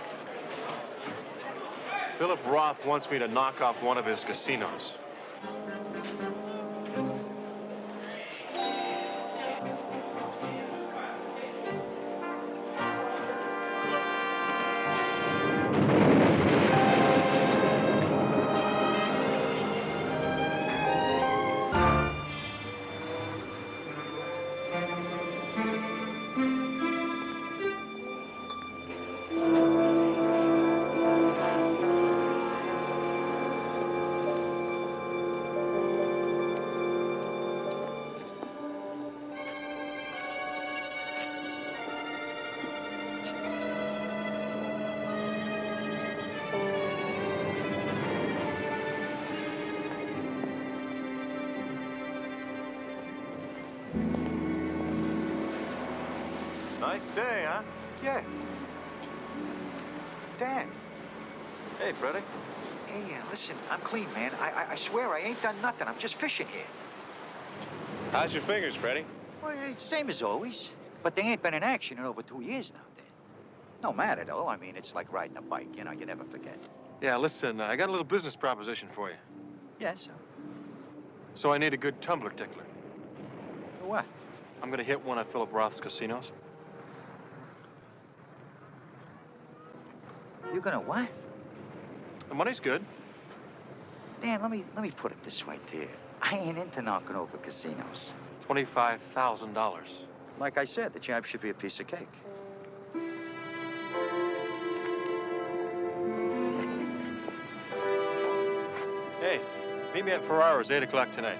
Philip Roth wants me to knock off one of his casinos. Nice day, huh? Yeah. Dan. Hey, Freddie. Hey, listen, I'm clean, man. I swear I ain't done nothing. I'm just fishing here. How's your fingers, Freddie? Well, it's same as always. But they ain't been in action in over 2 years now, Dan. No matter, though. I mean, it's like riding a bike. You know, you never forget. Yeah, listen, I got a little business proposition for you. Yes, sir. So I need a good tumbler tickler. For what? I'm gonna hit one of Philip Roth's casinos. You're gonna what? The money's good. Dan, let me put it this way, dear. I ain't into knocking over casinos. $25,000. Like I said, the job should be a piece of cake. Hey, meet me at Ferrara's 8 o'clock tonight.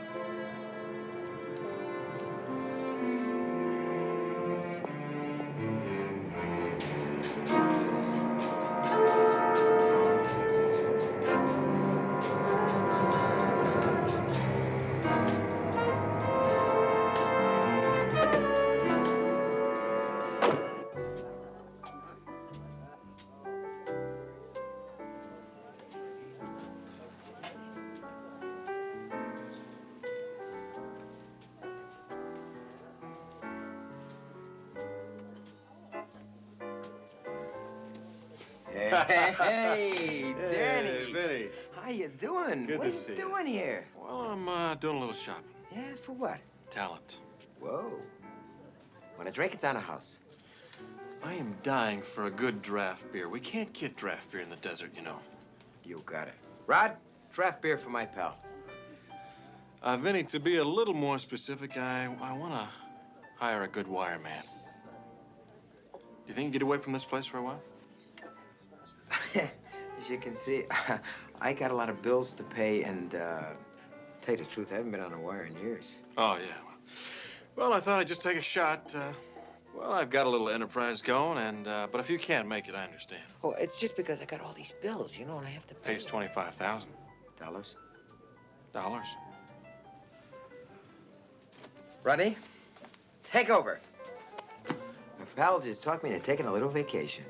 Hey, Danny. Hey, Vinny. How you doing? Good what to are see you you. doing here? Well, I'm doing a little shopping. Yeah, for what? Talent. Whoa. Want a drink? It's on a house. I am dying for a good draft beer. We can't get draft beer in the desert, you know. You got it. Rod, draft beer for my pal. Vinny, to be a little more specific, I want to hire a good wire man. Do you think you can get away from this place for a while? As you can see, I got a lot of bills to pay, and tell you the truth, I haven't been on a wire in years. Oh, yeah. Well, I thought I'd just take a shot. Well, I've got a little enterprise going, and but if you can't make it, I understand. Oh, it's just because I got all these bills, you know, and I have to pay. Pays $25,000. Dollars? Dollars. Rodney, take over. My pal just talked me into taking a little vacation.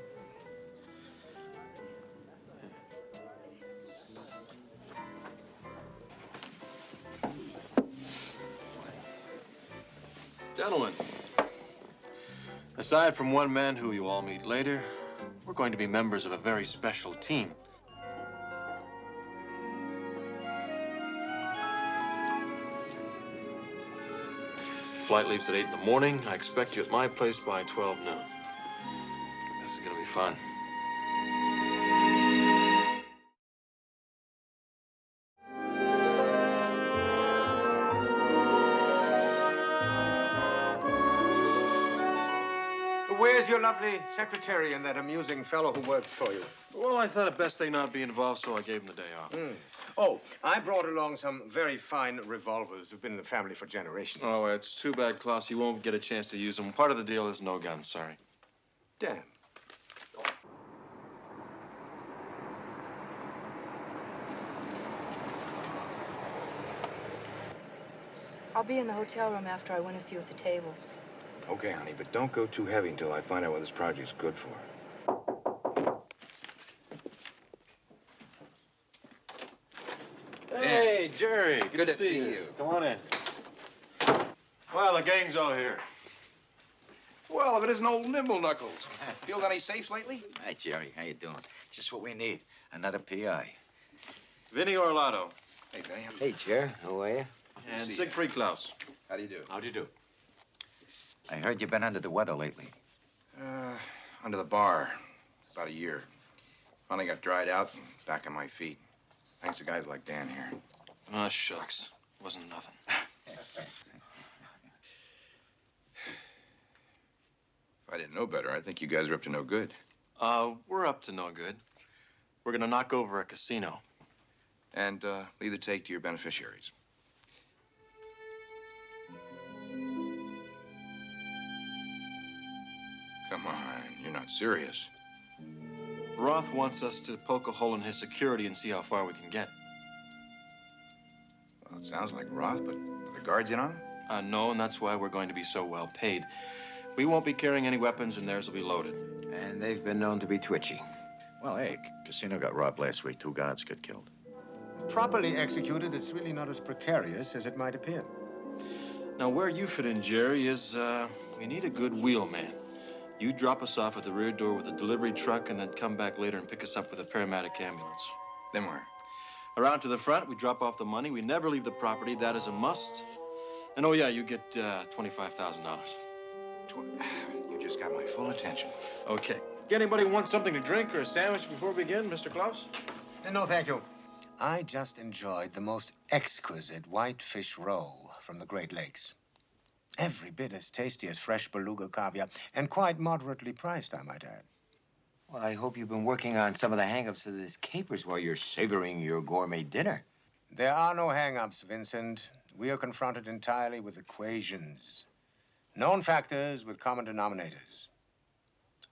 Gentlemen, aside from one man who you all meet later, we're going to be members of a very special team. Flight leaves at 8 in the morning. I expect you at my place by 12 noon. This is gonna be fun. Where's your lovely secretary and that amusing fellow who works for you? Well, I thought it best they not be involved, so I gave them the day off. Oh, I brought along some very fine revolvers who've been in the family for generations. Oh, it's too bad, Klaus. You won't get a chance to use them. Part of the deal is no guns, sorry. Damn. I'll be in the hotel room after I win a few at the tables. Okay, honey, but don't go too heavy until I find out what this project's good for. Hey, Jerry. Good to see you. Come on in. Well, the gang's all here. Well, if it isn't old Nimble Knuckles. Filled any safes lately? Hi, Jerry. How you doing? Just what we need. Another PI. Vinny Orlado. Hey, Vinny. Hey, Jer. How are you? And Siegfried Klaus. How do you do? How do you do? I heard you've been under the weather lately. Under the bar. About a year. Finally got dried out and back on my feet. Thanks to guys like Dan here. Oh, shucks. Wasn't nothing. If I didn't know better, I think you guys are up to no good. We're up to no good. We're gonna knock over a casino. And leave the take to your beneficiaries. Come on, you're not serious. Roth wants us to poke a hole in his security and see how far we can get. Well, it sounds like Roth, but are the guards in on it? No, and that's why we're going to be so well paid. We won't be carrying any weapons, and theirs will be loaded. And they've been known to be twitchy. Well, hey, casino got robbed last week. 2 guards got killed. Properly executed, it's really not as precarious as it might appear. Now, where you fit in, Jerry, is we need a good wheelman. You drop us off at the rear door with a delivery truck and then come back later and pick us up with a paramedic ambulance. Then where? Around to the front, we drop off the money. We never leave the property. That is a must. And oh, yeah, you get $25,000. You just got my full attention. Okay. Anybody want something to drink or a sandwich before we begin, Mr. Klaus? No, thank you. I just enjoyed the most exquisite whitefish roe from the Great Lakes. Every bit as tasty as fresh beluga caviar, and quite moderately priced, I might add. Well, I hope you've been working on some of the hang-ups of this capers while you're savoring your gourmet dinner. There are no hang-ups, Vincent. We are confronted entirely with equations. Known factors with common denominators.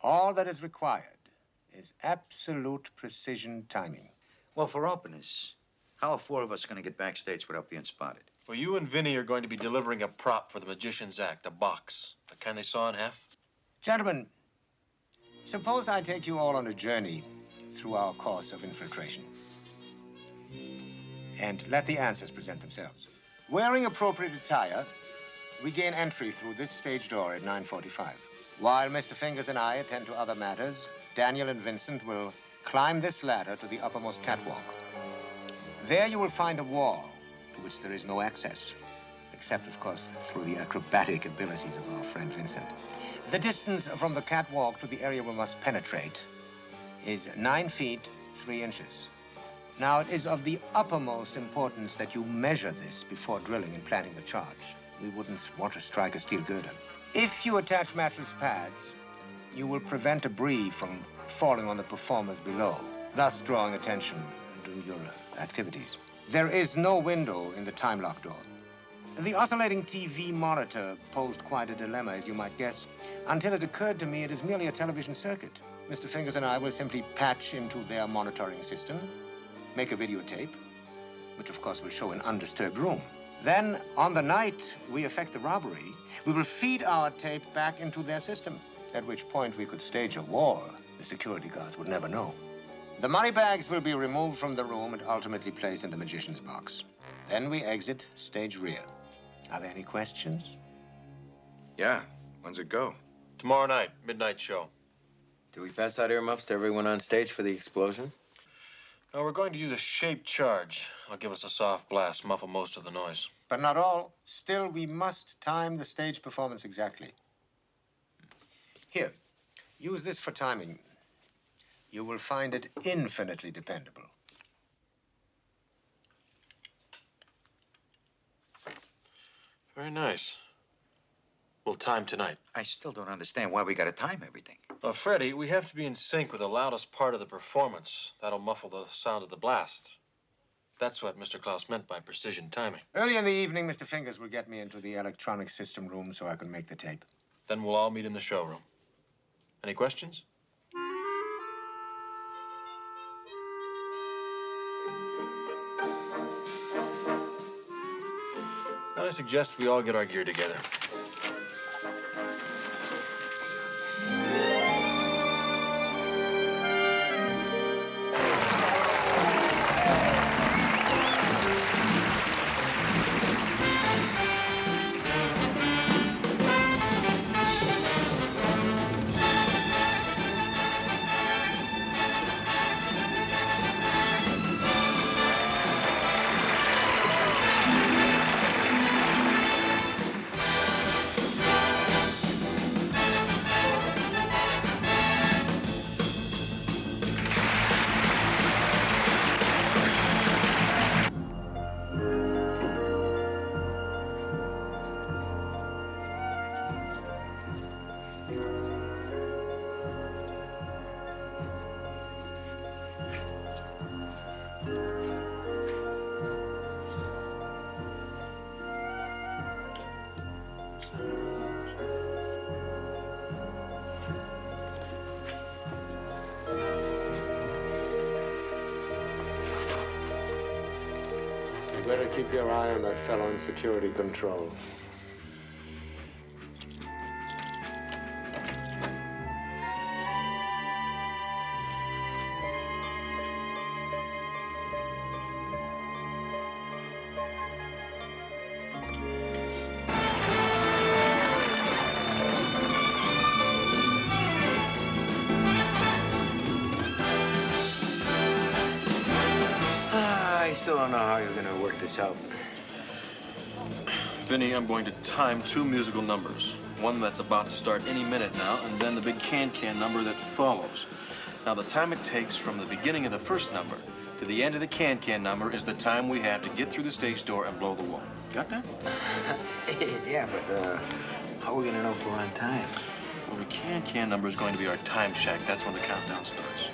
All that is required is absolute precision timing. Well, for openness, how are 4 of us going to get backstage without being spotted? Well, you and Vinny are going to be delivering a prop for the Magician's Act, a box. The kind they saw in half. Gentlemen, suppose I take you all on a journey through our course of infiltration. And let the answers present themselves. Wearing appropriate attire, we gain entry through this stage door at 9:45. While Mr. Fingers and I attend to other matters, Daniel and Vincent will climb this ladder to the uppermost catwalk. There you will find a wall to which there is no access, except, of course, through the acrobatic abilities of our friend Vincent. The distance from the catwalk to the area we must penetrate is 9 feet, 3 inches. Now, it is of the uppermost importance that you measure this before drilling and planting the charge. We wouldn't want to strike a steel girder. If you attach mattress pads, you will prevent debris from falling on the performers below, thus drawing attention to your activities. There is no window in the time lock door. The oscillating TV monitor posed quite a dilemma, as you might guess, until it occurred to me it is merely a television circuit. Mr. Fingers and I will simply patch into their monitoring system, make a videotape, which of course will show an undisturbed room. Then, on the night we effect the robbery, we will feed our tape back into their system, at which point we could stage a war the security guards would never know. The money bags will be removed from the room and ultimately placed in the magician's box. Then we exit stage rear. Are there any questions? Yeah. When's it go? Tomorrow night, midnight show. Do we pass out earmuffs to everyone on stage for the explosion? Now, we're going to use a shaped charge. It'll give us a soft blast, muffle most of the noise. But not all. Still, we must time the stage performance exactly. Here, use this for timing. You will find it infinitely dependable. Very nice. We'll time tonight. I still don't understand why we gotta time everything. Well, Freddie, we have to be in sync with the loudest part of the performance. That'll muffle the sound of the blast. That's what Mr. Klaus meant by precision timing. Early in the evening, Mr. Fingers will get me into the electronic system room so I can make the tape. Then we'll all meet in the showroom. Any questions? Then I suggest we all get our gear together. You better keep your eye on that fellow in security control. I still don't know how you're gonna work this out. Vinny, I'm going to time two musical numbers. One that's about to start any minute now, and then the big can-can number that follows. Now, the time it takes from the beginning of the first number to the end of the can-can number is the time we have to get through the stage door and blow the wall. Got that? Yeah, but how are we gonna know if we're on time? Well, the can-can number is going to be our time check. That's when the countdown starts.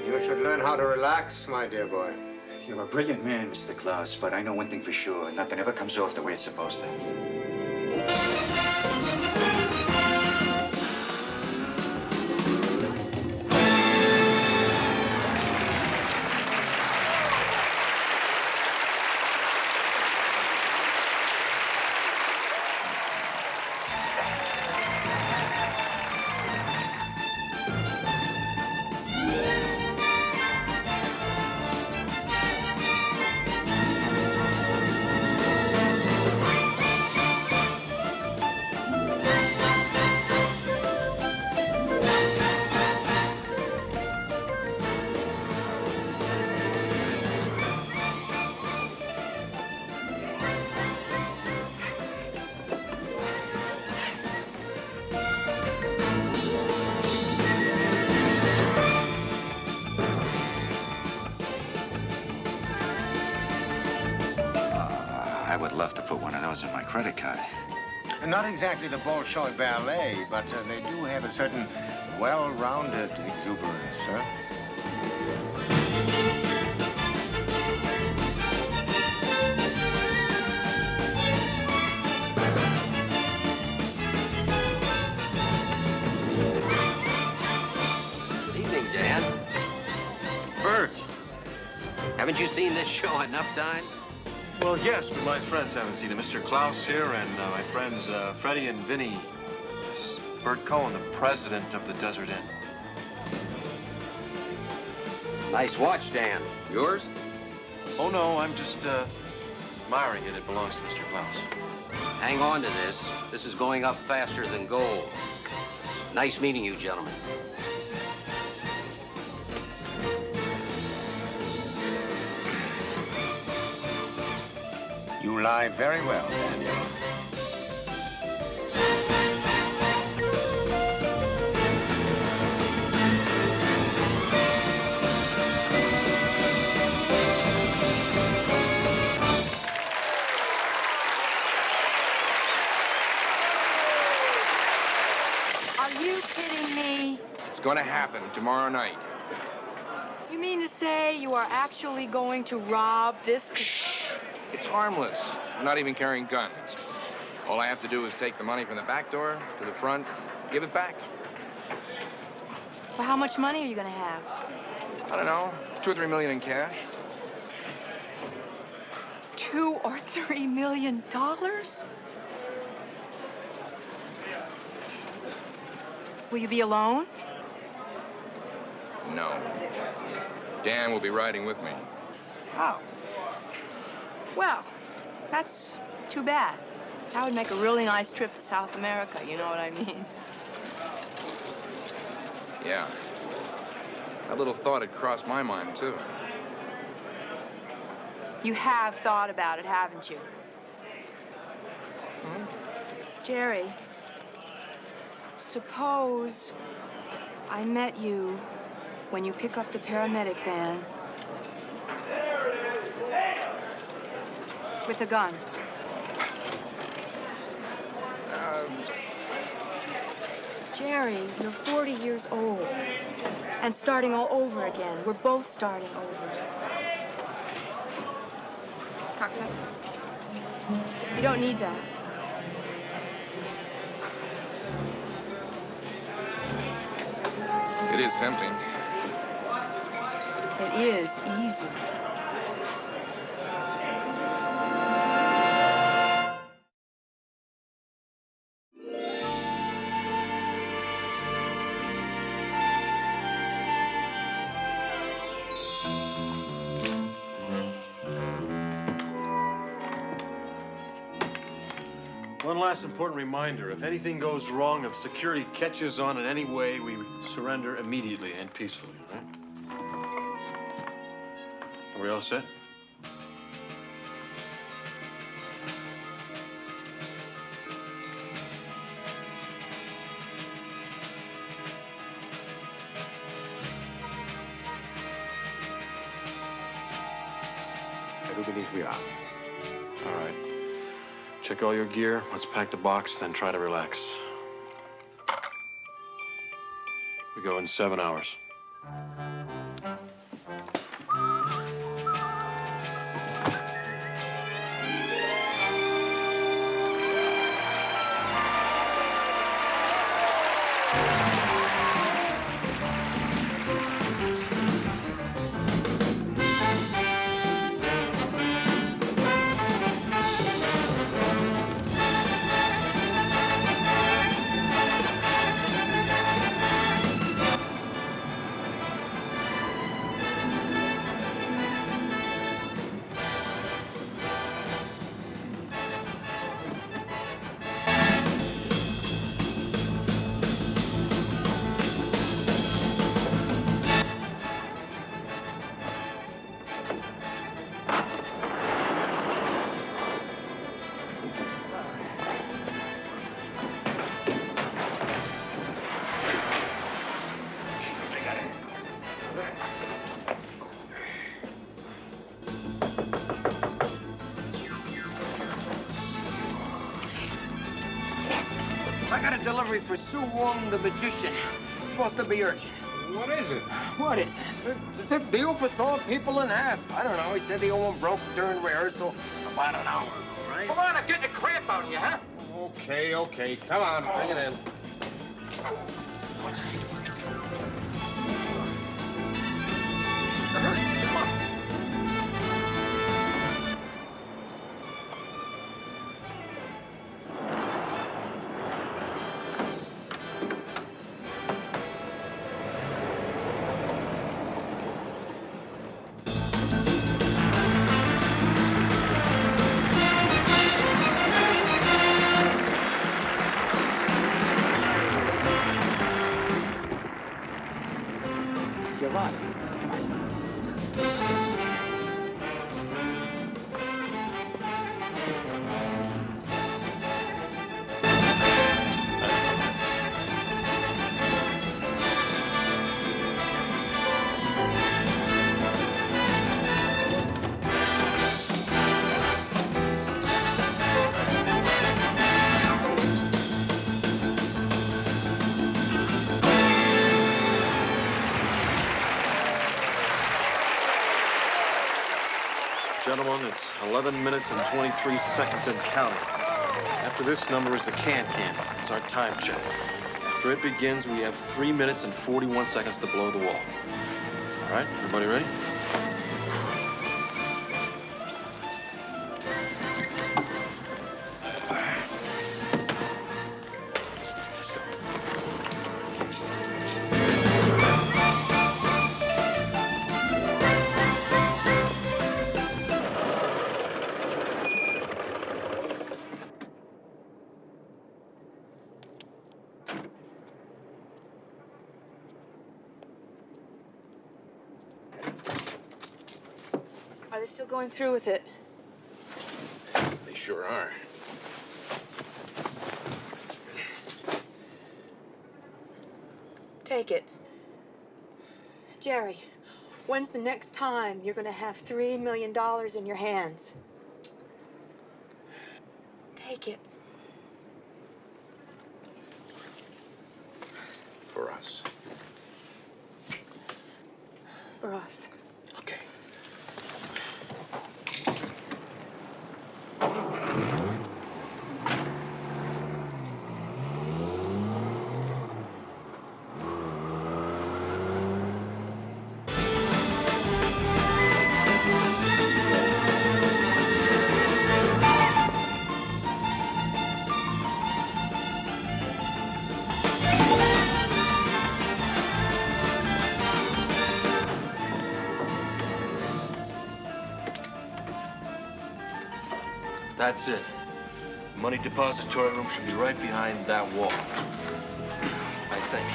You should learn how to relax, my dear boy. You're a brilliant man, Mr. Klaus, but I know one thing for sure. Nothing ever comes off the way it's supposed to. would love to put one of those in my credit card. And not exactly the Bolshoi ballet, but they do have a certain well-rounded exuberance, sir. Good evening, Dan. Bert, haven't you seen this show enough times? Well, yes, but my friends haven't seen it. Mr. Klaus here and my friends Freddie and Vinny. This is Bert Cohen, the president of the Desert Inn. Nice watch, Dan. Yours? Oh, no, I'm just admiring it. It belongs to Mr. Klaus. Hang on to this. This is going up faster than gold. Nice meeting you, gentlemen. You lie very well, Daniel. Are you kidding me? It's gonna happen tomorrow night. You mean to say you are actually going to rob this? It's harmless. I'm not even carrying guns. All I have to do is take the money from the back door to the front, give it back. Well, how much money are you going to have? I don't know, 2 or 3 million in cash. $2 or $3 million? Will you be alone? No. Dan will be riding with me. Oh. Well, that's too bad. That would make a really nice trip to South America, you know what I mean? Yeah. That little thought had crossed my mind, too. You have thought about it, haven't you? Jerry, suppose I met you when you pick up the paramedic van with a gun. Jerry, you're 40 years old and starting all over again. We're both starting over. Cocktail? You don't need that. It is tempting. It is easy. One last important reminder. If anything goes wrong, if security catches on in any way, we surrender immediately and peacefully, right? Are we all set? Everybody's we are. All right. Check all your gear. Let's pack the box, then try to relax. We go in 7 hours. I got a delivery for Sue Wong, the magician. It's supposed to be urgent. What is it? What is it? It's a deal for sawing people in half. I don't know. He said the old one broke during rehearsal about an hour ago, right? Come on, I'm getting a cramp out of you, huh? Okay. Come on, bring it in. Gentlemen, it's 11 minutes and 23 seconds and counting. After this number is the can-can. It's our time check. After it begins, we have 3 minutes and 41 seconds to blow the wall. All right, everybody ready? Are they still going through with it? They sure are. Take it. Jerry, when's the next time you're gonna have $3 million in your hands? Take it. For us. For us. Okay. That's it. The money depository room should be right behind that wall. I think.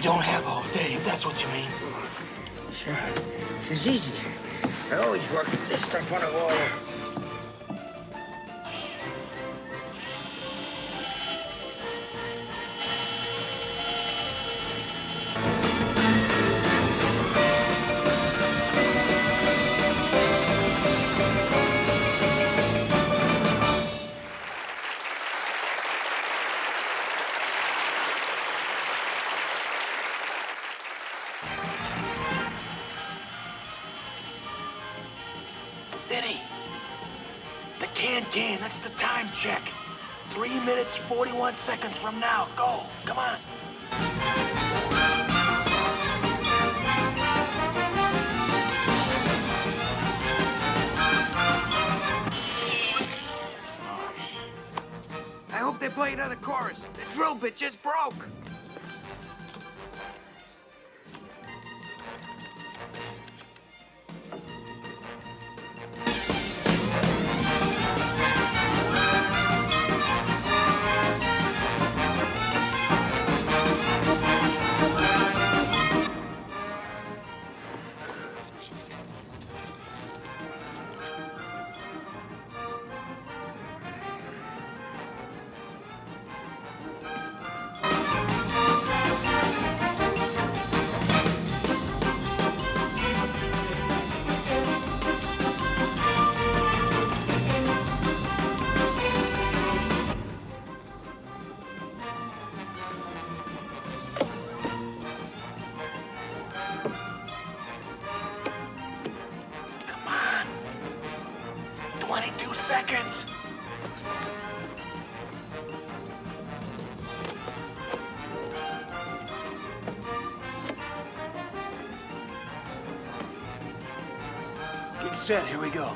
don't have all day, if that's what you mean. Sure. This is easy. I always work this stuff on the water. Denny, the can, that's the time check. 3 minutes, 41 seconds from now. Go, come on. I hope they play another chorus. The drill bit just broke. Come on. 22 seconds. Get set, here we go.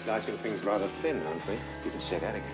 Slicing things rather thin, aren't we? You can say that again.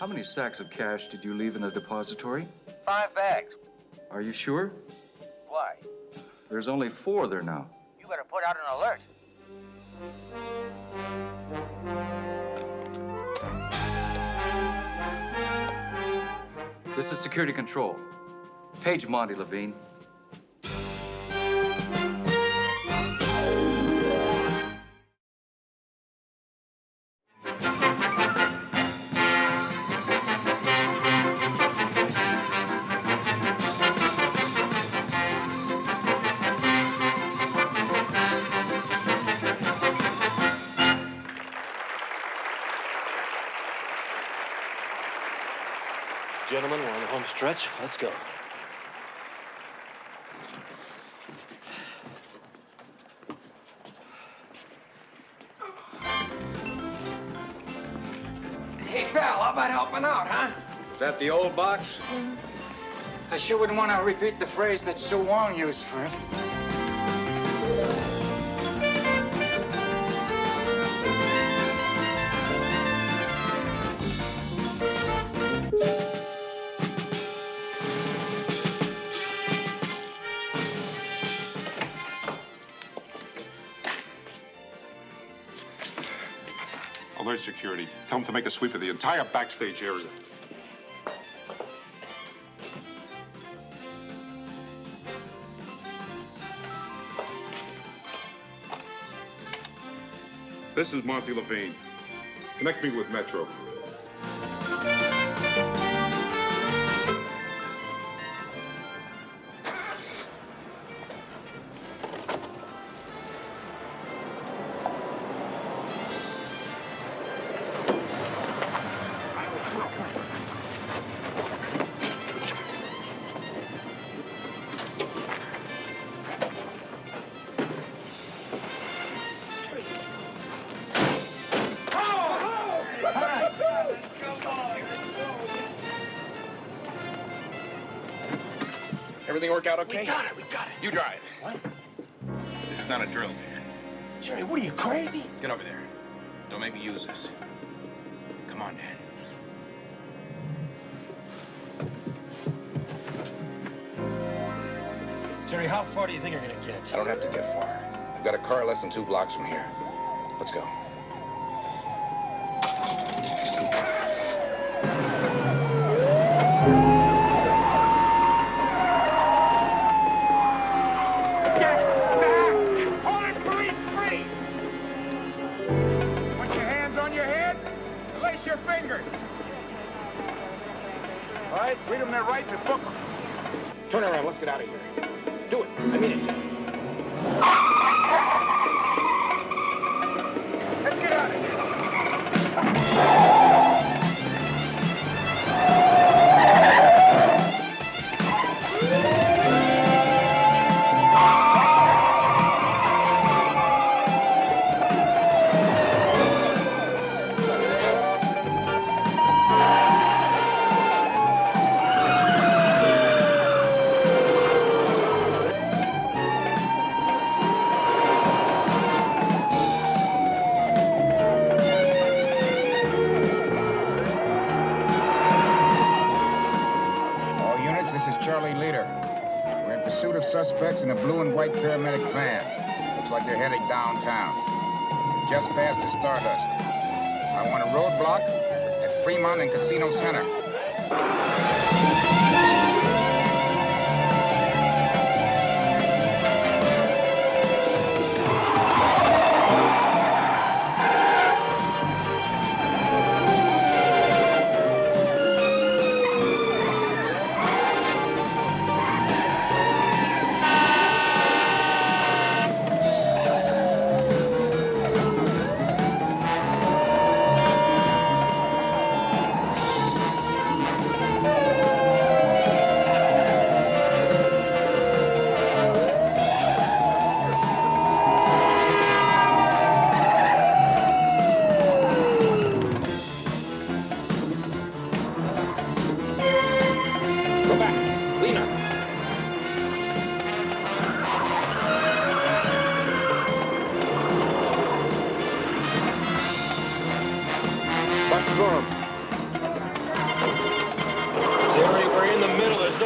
How many sacks of cash did you leave in the depository? 5 bags. Are you sure? Why? There's only 4 there now. You better put out an alert. This is security control. Page Monty Levine. Gentlemen, we're on the home stretch. Let's go. Hey, pal, how about helping out, huh? Is that the old box? I sure wouldn't want to repeat the phrase that Sue Wong used for it. Alert security. Tell them to make a sweep of the entire backstage area. This is Monty Levine. Connect me with Metro. Everything work out okay? We got it. You drive. What? This is not a drill, man. Jerry, what are you, crazy? Get over there. Don't make me use this. Come on, Dan. Jerry, how far do you think you're gonna get? I don't have to get far. I've got a car less than 2 blocks from here. Let's go. All right, read them their rights and book them. Turn around, let's get out of here. Do it, I mean it. Let's get out of here. Suspects in a blue and white paramedic van. Looks like they're heading downtown. Just past the Stardust. I want a roadblock at Fremont and Casino Center.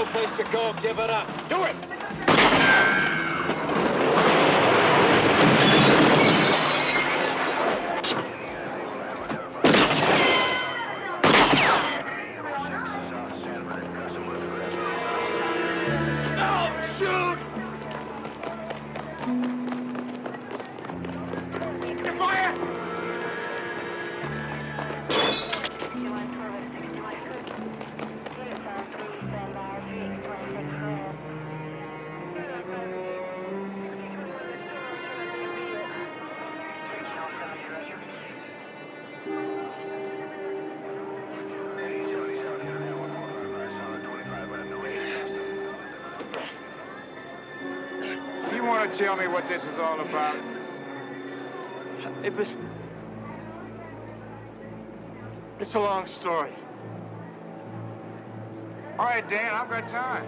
place to go. Give it up. Do it! You want to tell me what this is all about? It's a long story. All right, Dan, I've got time.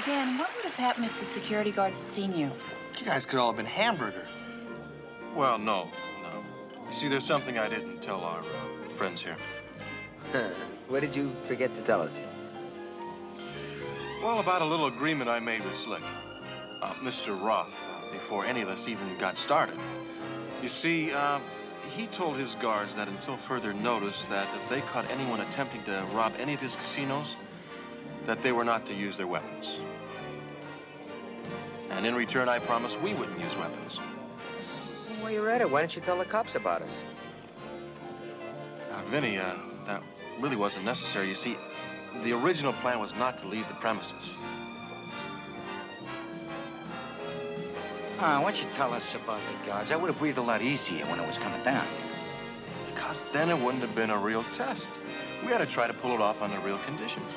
Dan, what would have happened if the security guards had seen you? You guys could all have been hamburgers. Well, no. You see, there's something I didn't tell our friends here. What did you forget to tell us? Well, about a little agreement I made with Slick. Mr. Roth, before any of us even got started. You see, he told his guards that until further notice that if they caught anyone attempting to rob any of his casinos, that they were not to use their weapons. And in return, I promised we wouldn't use weapons. Well, you're at it. Why didn't you tell the cops about us? Vinny, that really wasn't necessary. You see, the original plan was not to leave the premises. Why don't you tell us about the guards? I would have breathed a lot easier when it was coming down. Because then it wouldn't have been a real test. We had to try to pull it off under real conditions.